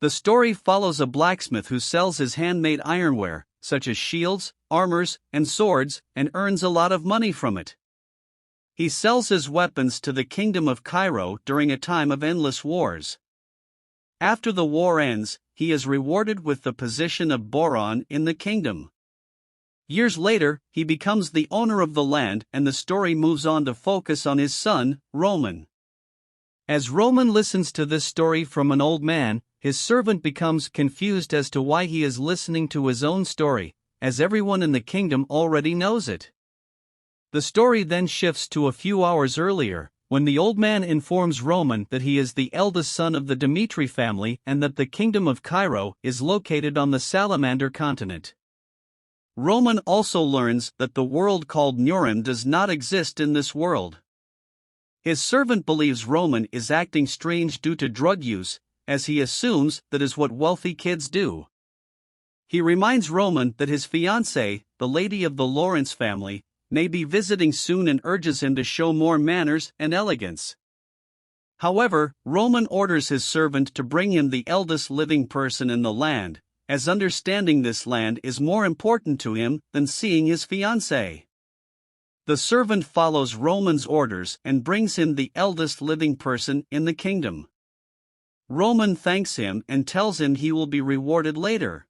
The story follows a blacksmith who sells his handmade ironware, such as shields, armors, and swords, and earns a lot of money from it. He sells his weapons to the kingdom of Cairo during a time of endless wars. After the war ends, he is rewarded with the position of Moron in the kingdom. Years later, he becomes the owner of the land, and the story moves on to focus on his son, Roman. As Roman listens to this story from an old man, his servant becomes confused as to why he is listening to his own story, as everyone in the kingdom already knows it. The story then shifts to a few hours earlier, when the old man informs Roman that he is the eldest son of the Dmitri family and that the kingdom of Cairo is located on the Salamander continent. Roman also learns that the world called Nurim does not exist in this world. His servant believes Roman is acting strange due to drug use, as he assumes that is what wealthy kids do. He reminds Roman that his fiancée, the lady of the Lawrence family, may be visiting soon and urges him to show more manners and elegance. However, Roman orders his servant to bring him the eldest living person in the land, as understanding this land is more important to him than seeing his fiancée. The servant follows Roman's orders and brings him the eldest living person in the kingdom. Roman thanks him and tells him he will be rewarded later.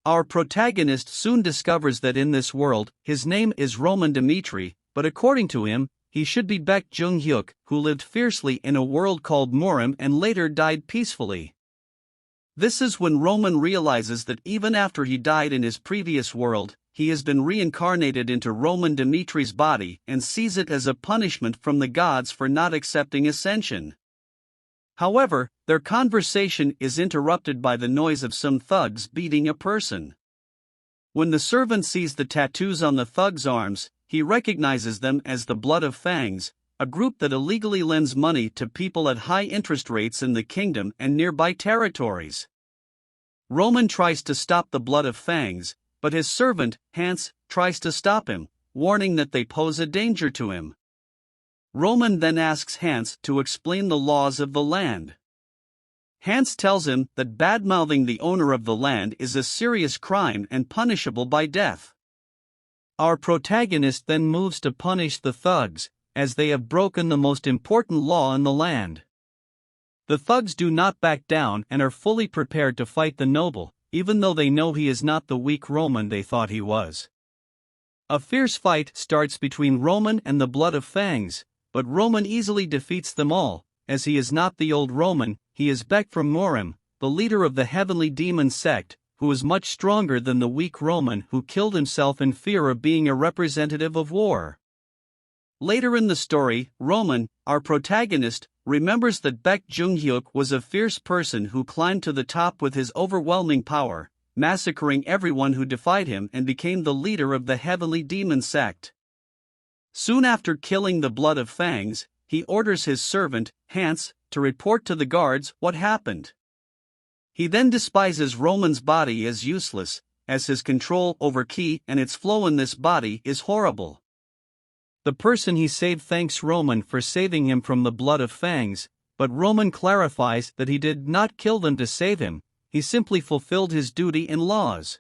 Our protagonist soon discovers that in this world, his name is Roman Dmitri, but according to him, he should be Baek Jung-hyuk, who lived fiercely in a world called Moron and later died peacefully. This is when Roman realizes that even after he died in his previous world, he has been reincarnated into Roman Dmitri's body and sees it as a punishment from the gods for not accepting ascension. However, their conversation is interrupted by the noise of some thugs beating a person. When the servant sees the tattoos on the thugs' arms, he recognizes them as the Blood of Fangs, a group that illegally lends money to people at high interest rates in the kingdom and nearby territories. Roman tries to stop the Blood of Fangs, but his servant, Hans, tries to stop him, warning that they pose a danger to him. Roman then asks Hans to explain the laws of the land. Hans tells him that badmouthing the owner of the land is a serious crime and punishable by death. Our protagonist then moves to punish the thugs, as they have broken the most important law in the land. The thugs do not back down and are fully prepared to fight the noble, even though they know he is not the weak Roman they thought he was. A fierce fight starts between Roman and the Blood of Fangs, but Roman easily defeats them all, as he is not the old Roman, he is Baek from Moron, the leader of the heavenly demon sect, who is much stronger than the weak Roman who killed himself in fear of being a representative of war. Later in the story, Roman, our protagonist, remembers that Baek Jung-hyuk was a fierce person who climbed to the top with his overwhelming power, massacring everyone who defied him and became the leader of the heavenly demon sect. Soon after killing the Blood of Fangs, he orders his servant, Hans, to report to the guards what happened. He then despises Roman's body as useless, as his control over ki and its flow in this body is horrible. The person he saved thanks Roman for saving him from the Blood of Fangs, but Roman clarifies that he did not kill them to save him, he simply fulfilled his duty and laws.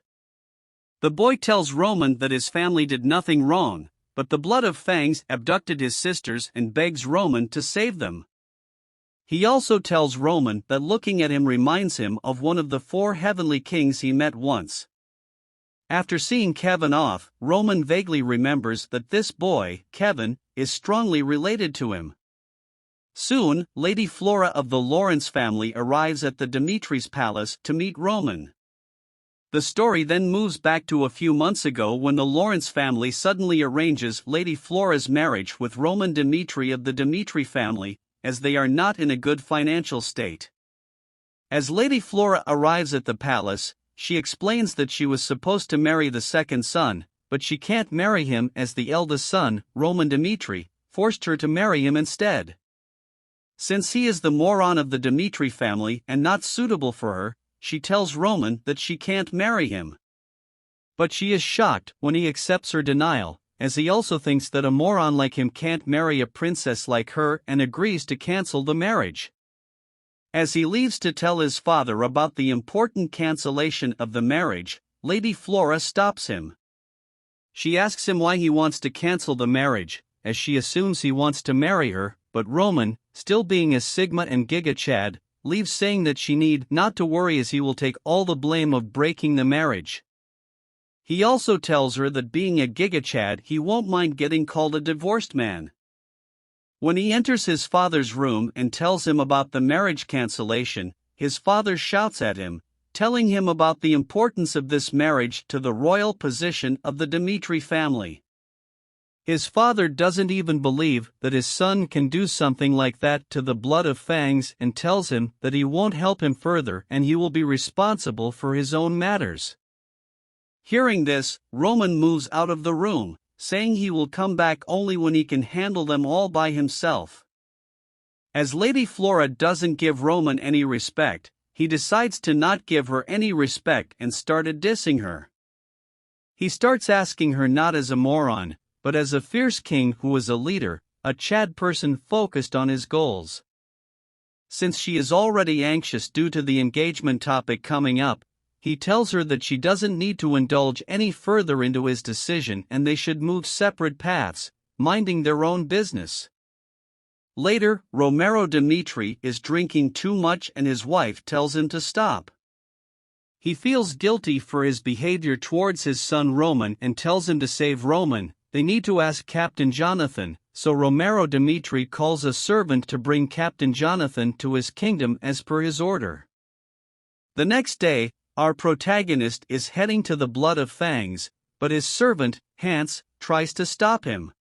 The boy tells Roman that his family did nothing wrong, but the Blood of Fangs abducted his sisters and begs Roman to save them. He also tells Roman that looking at him reminds him of one of the 4 heavenly kings he met once. After seeing Kevin off, Roman vaguely remembers that this boy, Kevin, is strongly related to him. Soon, Lady Flora of the Lawrence family arrives at the Dimitri's palace to meet Roman. The story then moves back to a few months ago when the Lawrence family suddenly arranges Lady Flora's marriage with Roman Dmitri of the Dmitri family, as they are not in a good financial state. As Lady Flora arrives at the palace, she explains that she was supposed to marry the second son, but she can't marry him as the eldest son, Roman Dmitri, forced her to marry him instead. Since he is the moron of the Dmitri family and not suitable for her, she tells Roman that she can't marry him. But she is shocked when he accepts her denial, as he also thinks that a moron like him can't marry a princess like her and agrees to cancel the marriage. As he leaves to tell his father about the important cancellation of the marriage, Lady Flora stops him. She asks him why he wants to cancel the marriage, as she assumes he wants to marry her, but Roman, still being a Sigma and Giga Chad, leaves saying that she need not to worry as he will take all the blame of breaking the marriage. He also tells her that being a Giga Chad he won't mind getting called a divorced man. When he enters his father's room and tells him about the marriage cancellation, his father shouts at him, telling him about the importance of this marriage to the royal position of the Dmitri family. His father doesn't even believe that his son can do something like that to the blood of fangs and tells him that he won't help him further and he will be responsible for his own matters. Hearing this, Roman moves out of the room, saying he will come back only when he can handle them all by himself. As Lady Flora doesn't give Roman any respect, he decides to not give her any respect and started dissing her. He starts asking her not as a moron, but as a fierce king who is a leader, a Chad person focused on his goals. Since she is already anxious due to the engagement topic coming up, he tells her that she doesn't need to indulge any further into his decision and they should move separate paths, minding their own business. Later, Romero Dmitri is drinking too much and his wife tells him to stop. He feels guilty for his behavior towards his son Roman and tells him to save Roman. They need to ask Captain Jonathan, so Romero Dmitri calls a servant to bring Captain Jonathan to his kingdom as per his order. The next day, our protagonist is heading to the Blood of Fangs, but his servant, Hans, tries to stop him.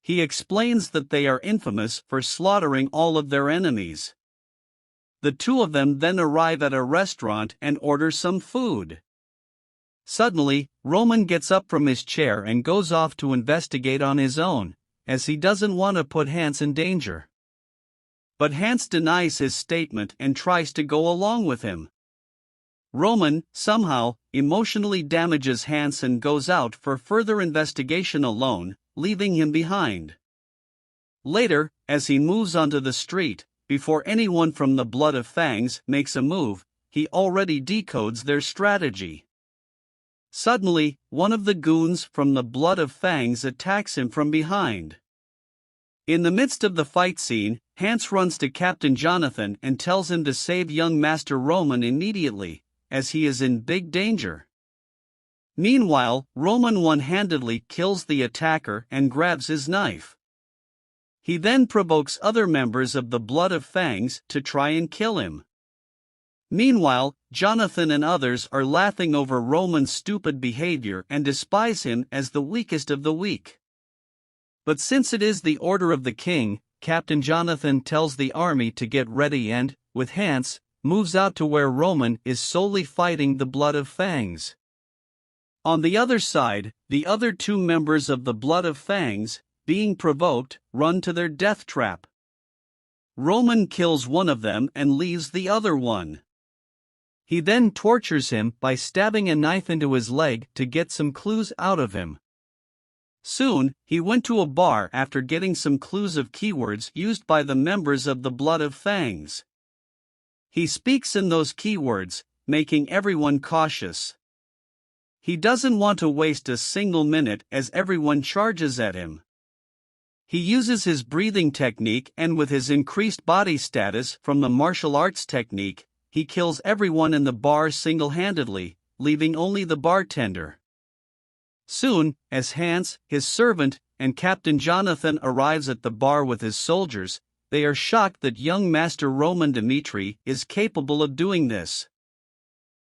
He explains that they are infamous for slaughtering all of their enemies. The two of them then arrive at a restaurant and order some food. Suddenly, Roman gets up from his chair and goes off to investigate on his own, as he doesn't want to put Hans in danger. But Hans denies his statement and tries to go along with him. Roman, somehow, emotionally damages Hans and goes out for further investigation alone, leaving him behind. Later, as he moves onto the street, before anyone from the Blood of Fangs makes a move, he already decodes their strategy. Suddenly, one of the goons from the Blood of Fangs attacks him from behind. In the midst of the fight scene, Hans runs to Captain Jonathan and tells him to save young Master Roman immediately, as he is in big danger. Meanwhile, Roman one-handedly kills the attacker and grabs his knife. He then provokes other members of the Blood of Fangs to try and kill him. Meanwhile, Jonathan and others are laughing over Roman's stupid behavior and despise him as the weakest of the weak. But since it is the order of the king, Captain Jonathan tells the army to get ready and, with Hans, moves out to where Roman is solely fighting the Blood of Fangs. On the other side, the other two members of the Blood of Fangs, being provoked, run to their death trap. Roman kills one of them and leaves the other one. He then tortures him by stabbing a knife into his leg to get some clues out of him. Soon, he went to a bar after getting some clues of keywords used by the members of the Blood of Fangs. He speaks in those keywords, making everyone cautious. He doesn't want to waste a single minute as everyone charges at him. He uses his breathing technique and with his increased body status from the martial arts technique, he kills everyone in the bar single-handedly, leaving only the bartender. Soon, as Hans, his servant, and Captain Jonathan arrives at the bar with his soldiers, they are shocked that young Master Roman Dmitri is capable of doing this.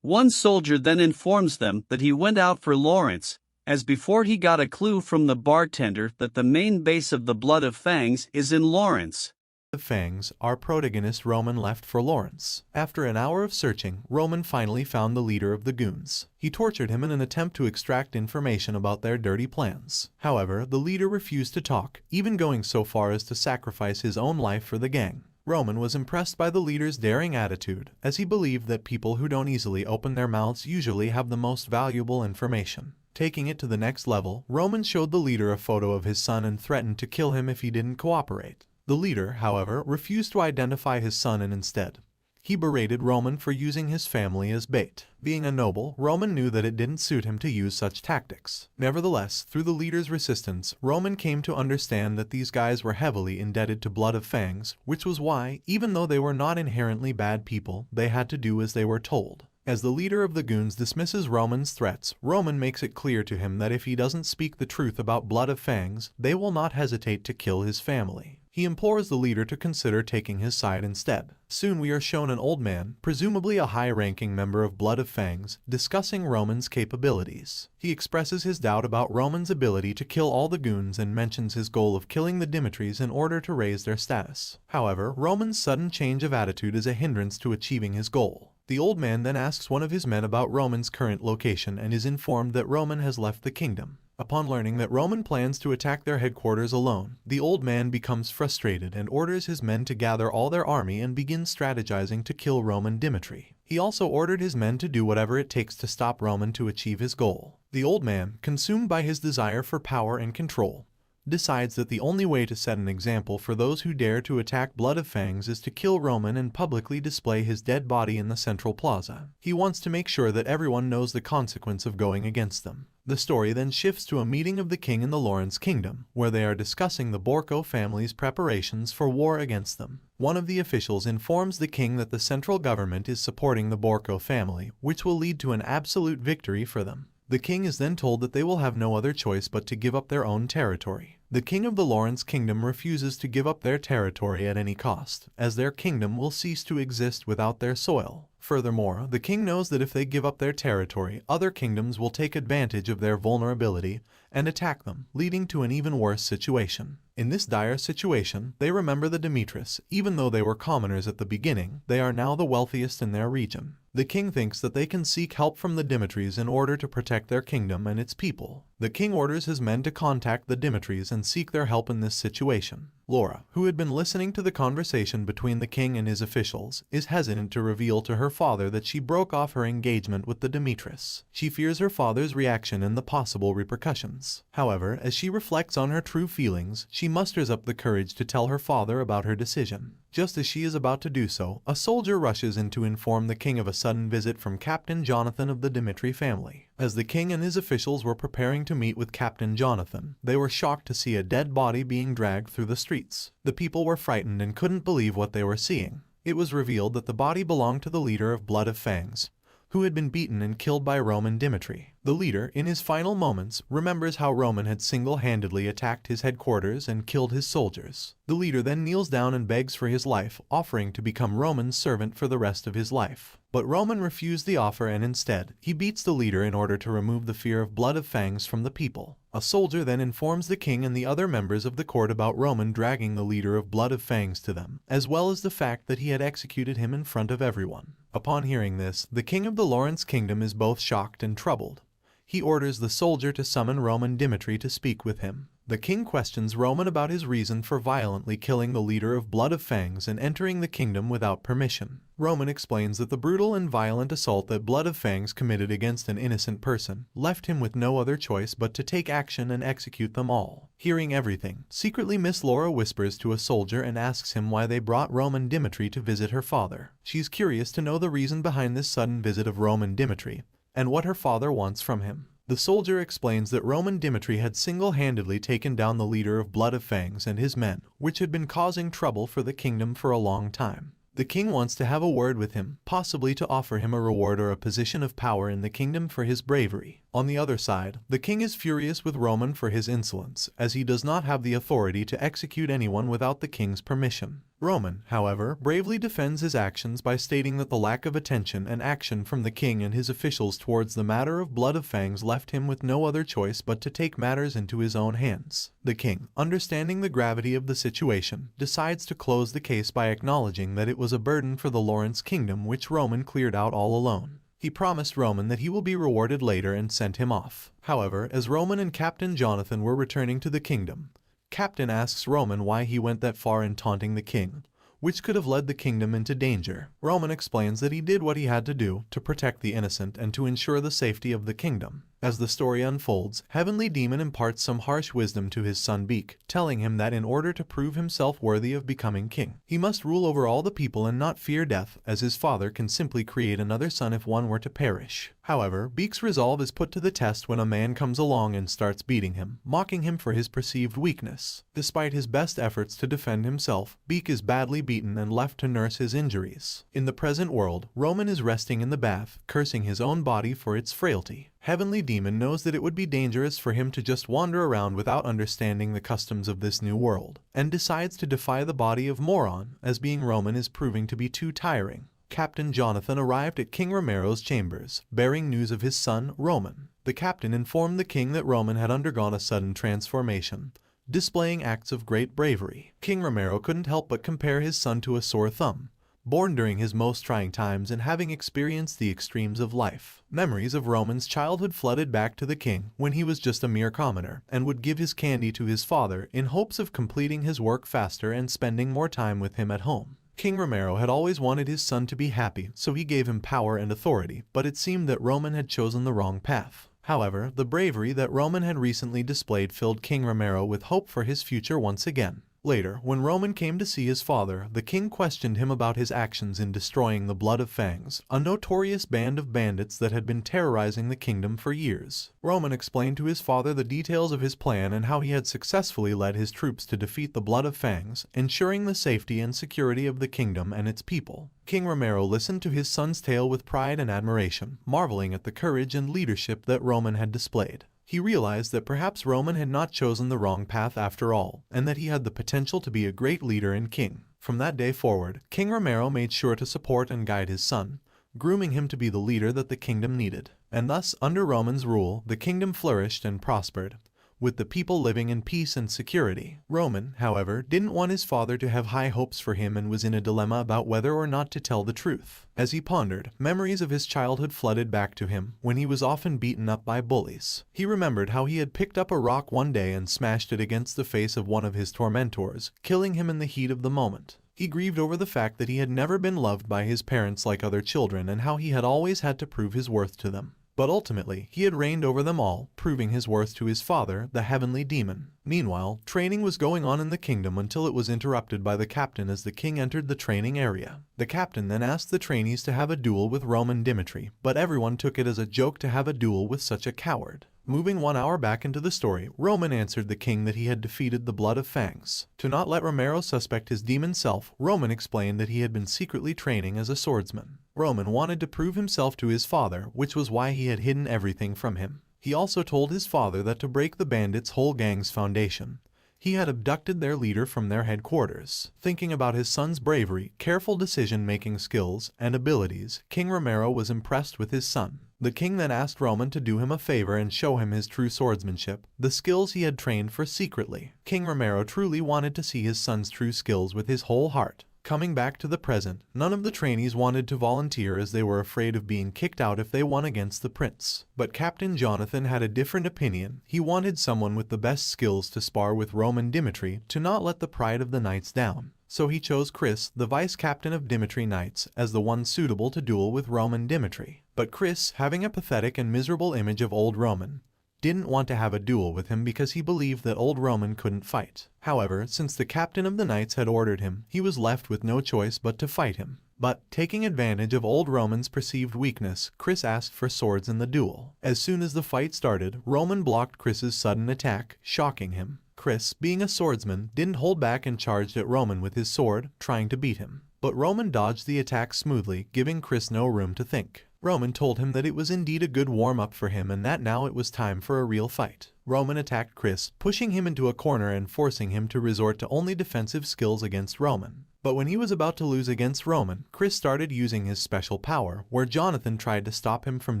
One soldier then informs them that he went out for Lawrence, as before he got a clue from the bartender that the main base of the Blood of Fangs is in Lawrence. The Fangs, our protagonist Roman left for Lawrence. After an hour of searching, Roman finally found the leader of the goons. He tortured him in an attempt to extract information about their dirty plans. However, the leader refused to talk, even going so far as to sacrifice his own life for the gang. Roman was impressed by the leader's daring attitude, as he believed that people who don't easily open their mouths usually have the most valuable information. Taking it to the next level, Roman showed the leader a photo of his son and threatened to kill him if he didn't cooperate. The leader, however, refused to identify his son and instead, he berated Roman for using his family as bait. Being a noble, Roman knew that it didn't suit him to use such tactics. Nevertheless, through the leader's resistance, Roman came to understand that these guys were heavily indebted to Blood of Fangs, which was why, even though they were not inherently bad people, they had to do as they were told. As the leader of the goons dismisses Roman's threats, Roman makes it clear to him that if he doesn't speak the truth about Blood of Fangs, they will not hesitate to kill his family. He implores the leader to consider taking his side instead. Soon we are shown an old man, presumably a high-ranking member of Blood of Fangs, discussing Roman's capabilities. He expresses his doubt about Roman's ability to kill all the goons and mentions his goal of killing the Dimitris in order to raise their status. However, Roman's sudden change of attitude is a hindrance to achieving his goal. The old man then asks one of his men about Roman's current location and is informed that Roman has left the kingdom. Upon learning that Roman plans to attack their headquarters alone, the old man becomes frustrated and orders his men to gather all their army and begin strategizing to kill Roman Dimitri. He also ordered his men to do whatever it takes to stop Roman to achieve his goal. The old man, consumed by his desire for power and control, decides that the only way to set an example for those who dare to attack Blood of Fangs is to kill Roman and publicly display his dead body in the central plaza. He wants to make sure that everyone knows the consequence of going against them. The story then shifts to a meeting of the king in the Lawrence kingdom, where they are discussing the Borco family's preparations for war against them. One of the officials informs the king that the central government is supporting the Borco family, which will lead to an absolute victory for them. The king is then told that they will have no other choice but to give up their own territory. The king of the Lawrence kingdom refuses to give up their territory at any cost, as their kingdom will cease to exist without their soil. Furthermore, the king knows that if they give up their territory, other kingdoms will take advantage of their vulnerability and attack them, leading to an even worse situation. In this dire situation, they remember the Dimitris. Even though they were commoners at the beginning, they are now the wealthiest in their region. The king thinks that they can seek help from the Dimitris in order to protect their kingdom and its people. The king orders his men to contact the Dimitris and seek their help in this situation. Laura, who had been listening to the conversation between the king and his officials, is hesitant to reveal to her father that she broke off her engagement with the Dimitris. She fears her father's reaction and the possible repercussions. However, as she reflects on her true feelings, she musters up the courage to tell her father about her decision. Just as she is about to do so, a soldier rushes in to inform the king of a sudden visit from Captain Jonathan of the Dimitri family. As the king and his officials were preparing to meet with Captain Jonathan, they were shocked to see a dead body being dragged through the streets. The people were frightened and couldn't believe what they were seeing. It was revealed that the body belonged to the leader of Blood of Fangs, who had been beaten and killed by Roman Dimitri. The leader, in his final moments, remembers how Roman had single-handedly attacked his headquarters and killed his soldiers. The leader then kneels down and begs for his life, offering to become Roman's servant for the rest of his life. But Roman refused the offer and instead, he beats the leader in order to remove the fear of Blood of Fangs from the people. A soldier then informs the king and the other members of the court about Roman dragging the leader of Blood of Fangs to them, as well as the fact that he had executed him in front of everyone. Upon hearing this, the king of the Lawrence kingdom is both shocked and troubled. He orders the soldier to summon Roman Dimitri to speak with him. The king questions Roman about his reason for violently killing the leader of Blood of Fangs and entering the kingdom without permission. Roman explains that the brutal and violent assault that Blood of Fangs committed against an innocent person left him with no other choice but to take action and execute them all. Hearing everything, secretly Miss Laura whispers to a soldier and asks him why they brought Roman Dimitri to visit her father. She's curious to know the reason behind this sudden visit of Roman Dimitri and what her father wants from him. The soldier explains that Roman Dimitri had single-handedly taken down the leader of Blood of Fangs and his men, which had been causing trouble for the kingdom for a long time. The king wants to have a word with him, possibly to offer him a reward or a position of power in the kingdom for his bravery. On the other side, the king is furious with Roman for his insolence, as he does not have the authority to execute anyone without the king's permission. Roman, however, bravely defends his actions by stating that the lack of attention and action from the king and his officials towards the matter of Blood of Fangs left him with no other choice but to take matters into his own hands. The king, understanding the gravity of the situation, decides to close the case by acknowledging that it was a burden for the Lawrence kingdom which Roman cleared out all alone. He promised Roman that he will be rewarded later and sent him off. However, as Roman and Captain Jonathan were returning to the kingdom, Captain asks Roman why he went that far in taunting the king, which could have led the kingdom into danger. Roman explains that he did what he had to do to protect the innocent and to ensure the safety of the kingdom. As the story unfolds, Heavenly Demon imparts some harsh wisdom to his son Beak, telling him that in order to prove himself worthy of becoming king, he must rule over all the people and not fear death, as his father can simply create another son if one were to perish. However, Beak's resolve is put to the test when a man comes along and starts beating him, mocking him for his perceived weakness. Despite his best efforts to defend himself, Beak is badly beaten and left to nurse his injuries. In the present world, Roman is resting in the bath, cursing his own body for its frailty. Heavenly Demon knows that it would be dangerous for him to just wander around without understanding the customs of this new world, and decides to defy the body of Moron, as being Roman is proving to be too tiring. Captain Jonathan arrived at King Romero's chambers, bearing news of his son, Roman. The captain informed the king that Roman had undergone a sudden transformation, displaying acts of great bravery. King Romero couldn't help but compare his son to a sore thumb, born during his most trying times and having experienced the extremes of life. Memories of Roman's childhood flooded back to the king when he was just a mere commoner, and would give his candy to his father in hopes of completing his work faster and spending more time with him at home. King Romero had always wanted his son to be happy, so he gave him power and authority, but it seemed that Roman had chosen the wrong path. However, the bravery that Roman had recently displayed filled King Romero with hope for his future once again. Later, when Roman came to see his father, the king questioned him about his actions in destroying the Blood of Fangs, a notorious band of bandits that had been terrorizing the kingdom for years. Roman explained to his father the details of his plan and how he had successfully led his troops to defeat the Blood of Fangs, ensuring the safety and security of the kingdom and its people. King Romero listened to his son's tale with pride and admiration, marveling at the courage and leadership that Roman had displayed. He realized that perhaps Roman had not chosen the wrong path after all, and that he had the potential to be a great leader and king. From that day forward, King Romero made sure to support and guide his son, grooming him to be the leader that the kingdom needed. And thus, under Roman's rule, the kingdom flourished and prospered, with the people living in peace and security. Roman, however, didn't want his father to have high hopes for him and was in a dilemma about whether or not to tell the truth. As he pondered, memories of his childhood flooded back to him when he was often beaten up by bullies. He remembered how he had picked up a rock one day and smashed it against the face of one of his tormentors, killing him in the heat of the moment. He grieved over the fact that he had never been loved by his parents like other children and how he had always had to prove his worth to them. But ultimately, he had reigned over them all, proving his worth to his father, the Heavenly Demon. Meanwhile, training was going on in the kingdom until it was interrupted by the captain as the king entered the training area. The captain then asked the trainees to have a duel with Roman Dimitri, but everyone took it as a joke to have a duel with such a coward. Moving 1 hour back into the story, Roman answered the king that he had defeated the Blood of Fangs. To not let Romero suspect his demon self, Roman explained that he had been secretly training as a swordsman. Roman wanted to prove himself to his father, which was why he had hidden everything from him. He also told his father that to break the bandits' whole gang's foundation, he had abducted their leader from their headquarters. Thinking about his son's bravery, careful decision-making skills, and abilities, King Romero was impressed with his son. The king then asked Roman to do him a favor and show him his true swordsmanship, the skills he had trained for secretly. King Romero truly wanted to see his son's true skills with his whole heart. Coming back to the present, none of the trainees wanted to volunteer as they were afraid of being kicked out if they won against the prince. But Captain Jonathan had a different opinion. He wanted someone with the best skills to spar with Roman Dimitri to not let the pride of the knights down. So he chose Chris, the vice-captain of Dimitri Knights, as the one suitable to duel with Roman Dimitri. But Chris, having a pathetic and miserable image of old Roman, didn't want to have a duel with him because he believed that old Roman couldn't fight. However, since the captain of the knights had ordered him, he was left with no choice but to fight him. But, taking advantage of old Roman's perceived weakness, Chris asked for swords in the duel. As soon as the fight started, Roman blocked Chris's sudden attack, shocking him. Chris, being a swordsman, didn't hold back and charged at Roman with his sword, trying to beat him. But Roman dodged the attack smoothly, giving Chris no room to think. Roman told him that it was indeed a good warm-up for him and that now it was time for a real fight. Roman attacked Chris, pushing him into a corner and forcing him to resort to only defensive skills against Roman. But when he was about to lose against Roman, Chris started using his special power, where Jonathan tried to stop him from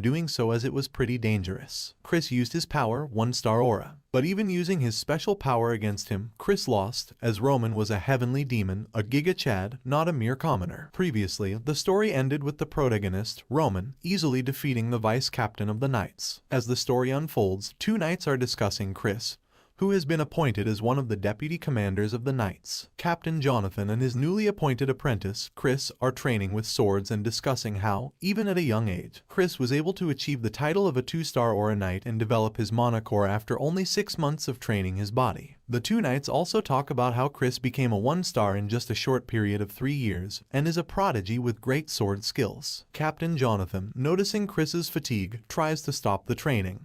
doing so as it was pretty dangerous. Chris used his power, 1-star aura. But even using his special power against him, Chris lost, as Roman was a heavenly demon, a Giga Chad, not a mere commoner. Previously, the story ended with the protagonist, Roman, easily defeating the vice-captain of the knights. As the story unfolds, two knights are discussing Chris, who has been appointed as one of the deputy commanders of the Knights. Captain Jonathan and his newly appointed apprentice, Chris, are training with swords and discussing how, even at a young age, Chris was able to achieve the title of a 2-star Aura Knight and develop his mana core after only 6 months of training his body. The two knights also talk about how Chris became a 1-star in just a short period of 3 years and is a prodigy with great sword skills. Captain Jonathan, noticing Chris's fatigue, tries to stop the training.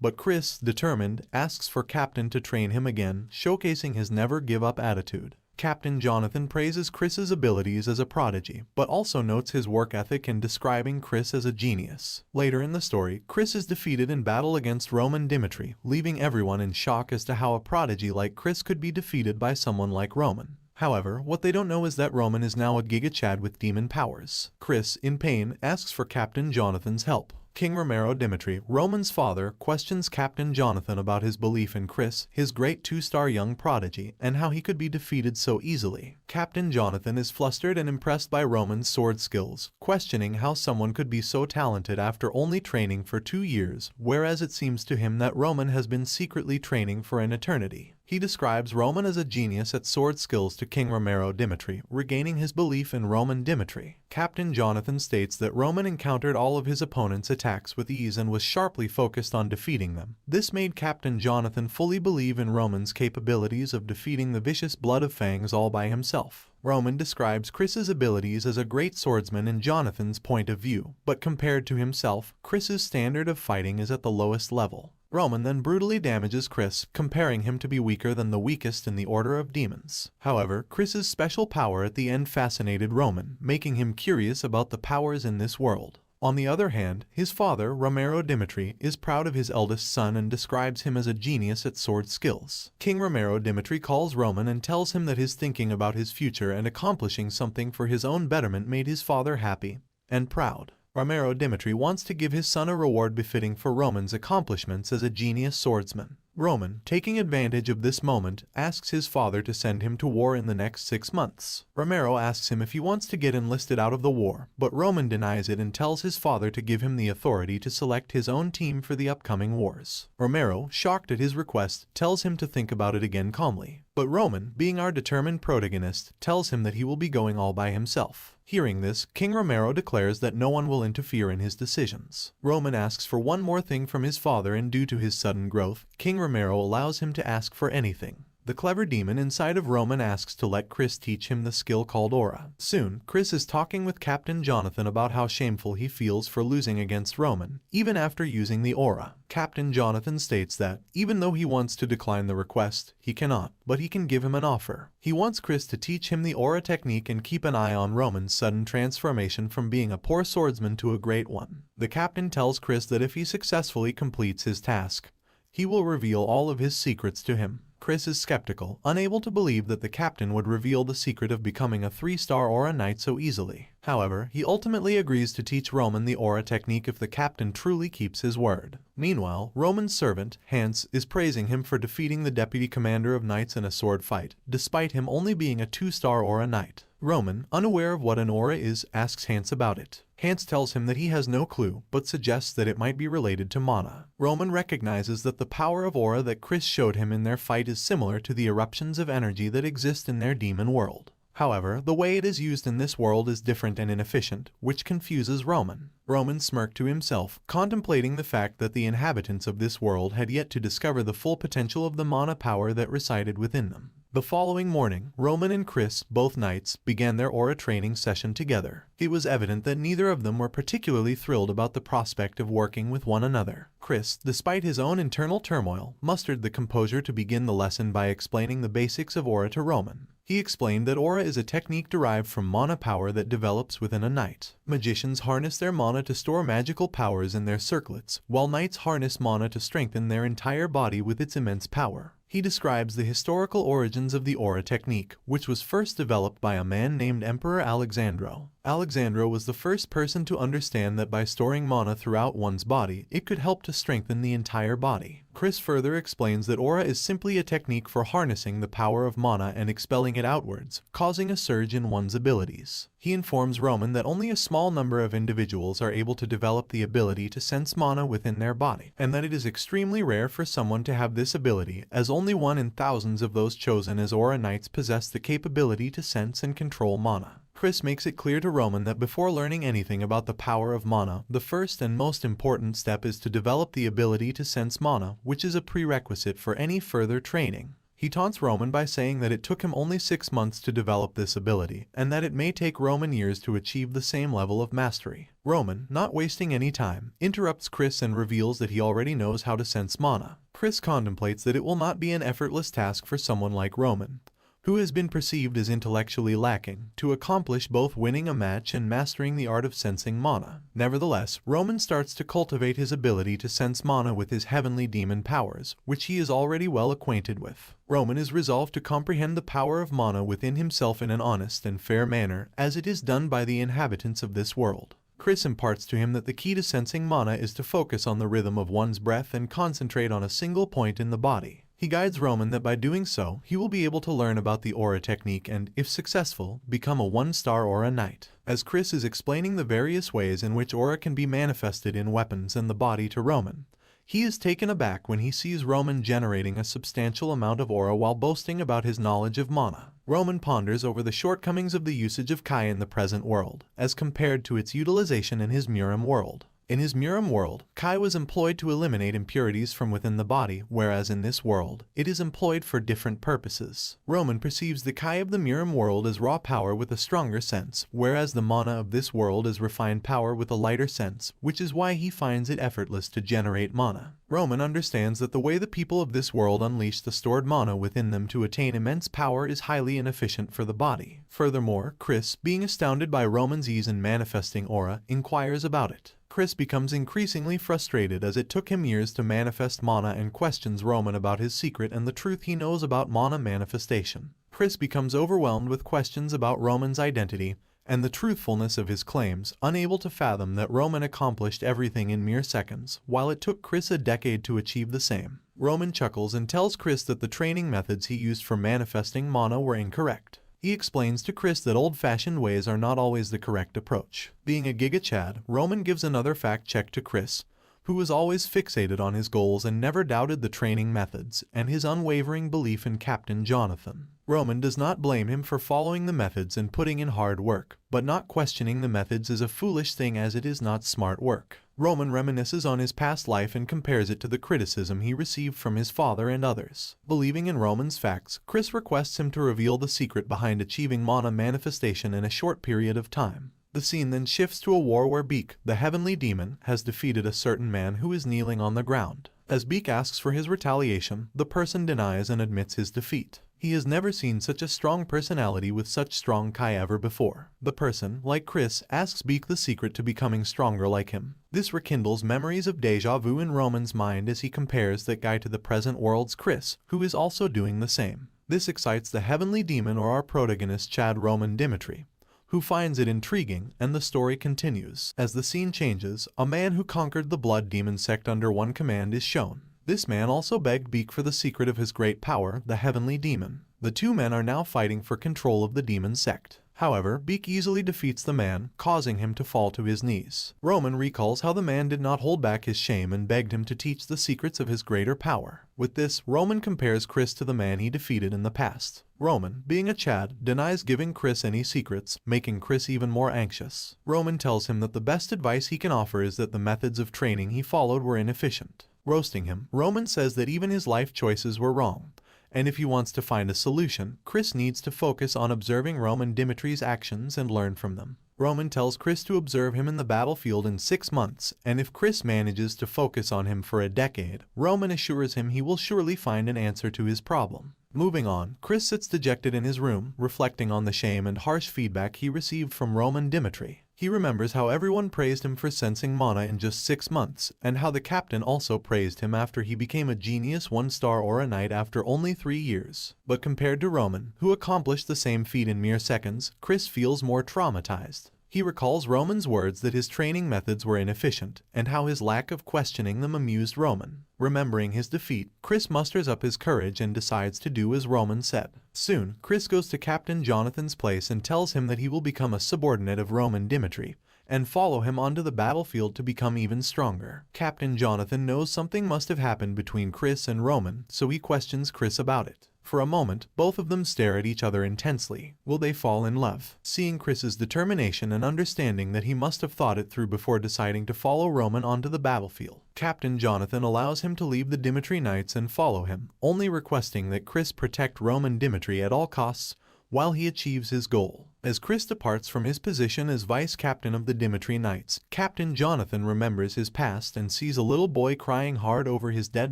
But Chris, determined, asks for Captain to train him again, showcasing his never-give-up attitude. Captain Jonathan praises Chris's abilities as a prodigy, but also notes his work ethic in describing Chris as a genius. Later in the story, Chris is defeated in battle against Roman Dimitri, leaving everyone in shock as to how a prodigy like Chris could be defeated by someone like Roman. However, what they don't know is that Roman is now a Giga Chad with demon powers. Chris, in pain, asks for Captain Jonathan's help. King Romero Dimitri, Roman's father, questions Captain Jonathan about his belief in Chris, his great 2-star young prodigy, and how he could be defeated so easily. Captain Jonathan is flustered and impressed by Roman's sword skills, questioning how someone could be so talented after only training for 2 years, whereas it seems to him that Roman has been secretly training for an eternity. He describes Roman as a genius at sword skills to King Romero Dimitri, regaining his belief in Roman Dimitri. Captain Jonathan states that Roman encountered all of his opponent's attacks with ease and was sharply focused on defeating them. This made Captain Jonathan fully believe in Roman's capabilities of defeating the vicious blood of fangs all by himself. Roman describes Chris's abilities as a great swordsman in Jonathan's point of view, but compared to himself, Chris's standard of fighting is at the lowest level. Roman then brutally damages Chris, comparing him to be weaker than the weakest in the Order of Demons. However, Chris's special power at the end fascinated Roman, making him curious about the powers in this world. On the other hand, his father, Romero Dimitri, is proud of his eldest son and describes him as a genius at sword skills. King Romero Dimitri calls Roman and tells him that his thinking about his future and accomplishing something for his own betterment made his father happy and proud. Romero Dimitri wants to give his son a reward befitting for Roman's accomplishments as a genius swordsman. Roman, taking advantage of this moment, asks his father to send him to war in the next 6 months. Romero asks him if he wants to get enlisted out of the war, but Roman denies it and tells his father to give him the authority to select his own team for the upcoming wars. Romero, shocked at his request, tells him to think about it again calmly. But Roman, being our determined protagonist, tells him that he will be going all by himself. Hearing this, King Romero declares that no one will interfere in his decisions. Roman asks for one more thing from his father, and due to his sudden growth, King Romero allows him to ask for anything. The clever demon inside of Roman asks to let Chris teach him the skill called Aura. Soon, Chris is talking with Captain Jonathan about how shameful he feels for losing against Roman, even after using the Aura. Captain Jonathan states that, even though he wants to decline the request, he cannot, but he can give him an offer. He wants Chris to teach him the Aura technique and keep an eye on Roman's sudden transformation from being a poor swordsman to a great one. The captain tells Chris that if he successfully completes his task, he will reveal all of his secrets to him. Chris is skeptical, unable to believe that the captain would reveal the secret of becoming a 3-star Aura Knight so easily. However, he ultimately agrees to teach Roman the Aura technique if the captain truly keeps his word. Meanwhile, Roman's servant, Hans, is praising him for defeating the deputy commander of knights in a sword fight, despite him only being a 2-star Aura Knight. Roman, unaware of what an aura is, asks Hans about it. Hans tells him that he has no clue, but suggests that it might be related to mana. Roman recognizes that the power of aura that Chris showed him in their fight is similar to the eruptions of energy that exist in their demon world. However, the way it is used in this world is different and inefficient, which confuses Roman. Roman smirked to himself, contemplating the fact that the inhabitants of this world had yet to discover the full potential of the mana power that resided within them. The following morning, Roman and Chris, both knights, began their aura training session together. It was evident that neither of them were particularly thrilled about the prospect of working with one another. Chris, despite his own internal turmoil, mustered the composure to begin the lesson by explaining the basics of aura to Roman. He explained that aura is a technique derived from mana power that develops within a knight. Magicians harness their mana to store magical powers in their circlets, while knights harness mana to strengthen their entire body with its immense power. He describes the historical origins of the aura technique, which was first developed by a man named Emperor Alexandro. Alexandra was the first person to understand that by storing mana throughout one's body, it could help to strengthen the entire body. Chris further explains that aura is simply a technique for harnessing the power of mana and expelling it outwards, causing a surge in one's abilities. He informs Roman that only a small number of individuals are able to develop the ability to sense mana within their body, and that it is extremely rare for someone to have this ability, as only 1 in thousands of those chosen as Aura Knights possess the capability to sense and control mana. Chris makes it clear to Roman that before learning anything about the power of mana, the first and most important step is to develop the ability to sense mana, which is a prerequisite for any further training. He taunts Roman by saying that it took him only 6 months to develop this ability, and that it may take Roman years to achieve the same level of mastery. Roman, not wasting any time, interrupts Chris and reveals that he already knows how to sense mana. Chris contemplates that it will not be an effortless task for someone like Roman, who has been perceived as intellectually lacking, to accomplish both winning a match and mastering the art of sensing mana. Nevertheless, Roman starts to cultivate his ability to sense mana with his heavenly demon powers, which he is already well acquainted with. Roman is resolved to comprehend the power of mana within himself in an honest and fair manner, as it is done by the inhabitants of this world. Chris imparts to him that the key to sensing mana is to focus on the rhythm of one's breath and concentrate on a single point in the body. He guides Roman that by doing so, he will be able to learn about the aura technique and, if successful, become a 1-star aura knight. As Chris is explaining the various ways in which aura can be manifested in weapons and the body to Roman, he is taken aback when he sees Roman generating a substantial amount of aura while boasting about his knowledge of mana. Roman ponders over the shortcomings of the usage of Kai in the present world, as compared to its utilization in his Murim world. In his Murim world, Kai was employed to eliminate impurities from within the body, whereas in this world, it is employed for different purposes. Roman perceives the Kai of the Murim world as raw power with a stronger sense, whereas the mana of this world is refined power with a lighter sense, which is why he finds it effortless to generate mana. Roman understands that the way the people of this world unleash the stored mana within them to attain immense power is highly inefficient for the body. Furthermore, Chris, being astounded by Roman's ease in manifesting aura, inquires about it. Chris becomes increasingly frustrated as it took him years to manifest mana and questions Roman about his secret and the truth he knows about mana manifestation. Chris becomes overwhelmed with questions about Roman's identity and the truthfulness of his claims, unable to fathom that Roman accomplished everything in mere seconds, while it took Chris a decade to achieve the same. Roman chuckles and tells Chris that the training methods he used for manifesting mana were incorrect. He explains to Chris that old-fashioned ways are not always the correct approach. Being a Giga Chad, Roman gives another fact check to Chris, who was always fixated on his goals and never doubted the training methods, and his unwavering belief in Captain Jonathan. Roman does not blame him for following the methods and putting in hard work, but not questioning the methods is a foolish thing as it is not smart work. Roman reminisces on his past life and compares it to the criticism he received from his father and others. Believing in Roman's facts, Chris requests him to reveal the secret behind achieving mana manifestation in a short period of time. The scene then shifts to a war where Beak, the heavenly demon, has defeated a certain man who is kneeling on the ground. As Beak asks for his retaliation, the person denies and admits his defeat. He has never seen such a strong personality with such strong Kai ever before. The person, like Chris, asks Beak the secret to becoming stronger like him. This rekindles memories of deja vu in Roman's mind as he compares that guy to the present world's Chris, who is also doing the same. This excites the heavenly demon or our protagonist Chad Roman Dimitri, who finds it intriguing, and the story continues. As the scene changes, a man who conquered the blood demon sect under one command is shown. This man also begged Beak for the secret of his great power, the heavenly demon. The two men are now fighting for control of the demon sect. However, Beak easily defeats the man, causing him to fall to his knees. Roman recalls how the man did not hold back his shame and begged him to teach the secrets of his greater power. With this, Roman compares Chris to the man he defeated in the past. Roman, being a Chad, denies giving Chris any secrets, making Chris even more anxious. Roman tells him that the best advice he can offer is that the methods of training he followed were inefficient. Roasting him, Roman says that even his life choices were wrong, and if he wants to find a solution, Chris needs to focus on observing Roman Dimitri's actions and learn from them. Roman tells Chris to observe him in the battlefield in 6 months, and if Chris manages to focus on him for a decade, Roman assures him he will surely find an answer to his problem. Moving on, Chris sits dejected in his room, reflecting on the shame and harsh feedback he received from Roman Dimitri. He remembers how everyone praised him for sensing mana in just 6 months, and how the captain also praised him after he became a genius 1-star aura knight after only 3 years. But compared to Roman, who accomplished the same feat in mere seconds, Chris feels more traumatized. He recalls Roman's words that his training methods were inefficient, and how his lack of questioning them amused Roman. Remembering his defeat, Chris musters up his courage and decides to do as Roman said. Soon, Chris goes to Captain Jonathan's place and tells him that he will become a subordinate of Roman Dimitri, and follow him onto the battlefield to become even stronger. Captain Jonathan knows something must have happened between Chris and Roman, so he questions Chris about it. For a moment, both of them stare at each other intensely. Will they fall in love? Seeing Chris's determination and understanding that he must have thought it through before deciding to follow Roman onto the battlefield, Captain Jonathan allows him to leave the Dimitri Knights and follow him, only requesting that Chris protect Roman Dimitri at all costs while he achieves his goal. As Chris departs from his position as vice captain of the Dimitri Knights, Captain Jonathan remembers his past and sees a little boy crying hard over his dead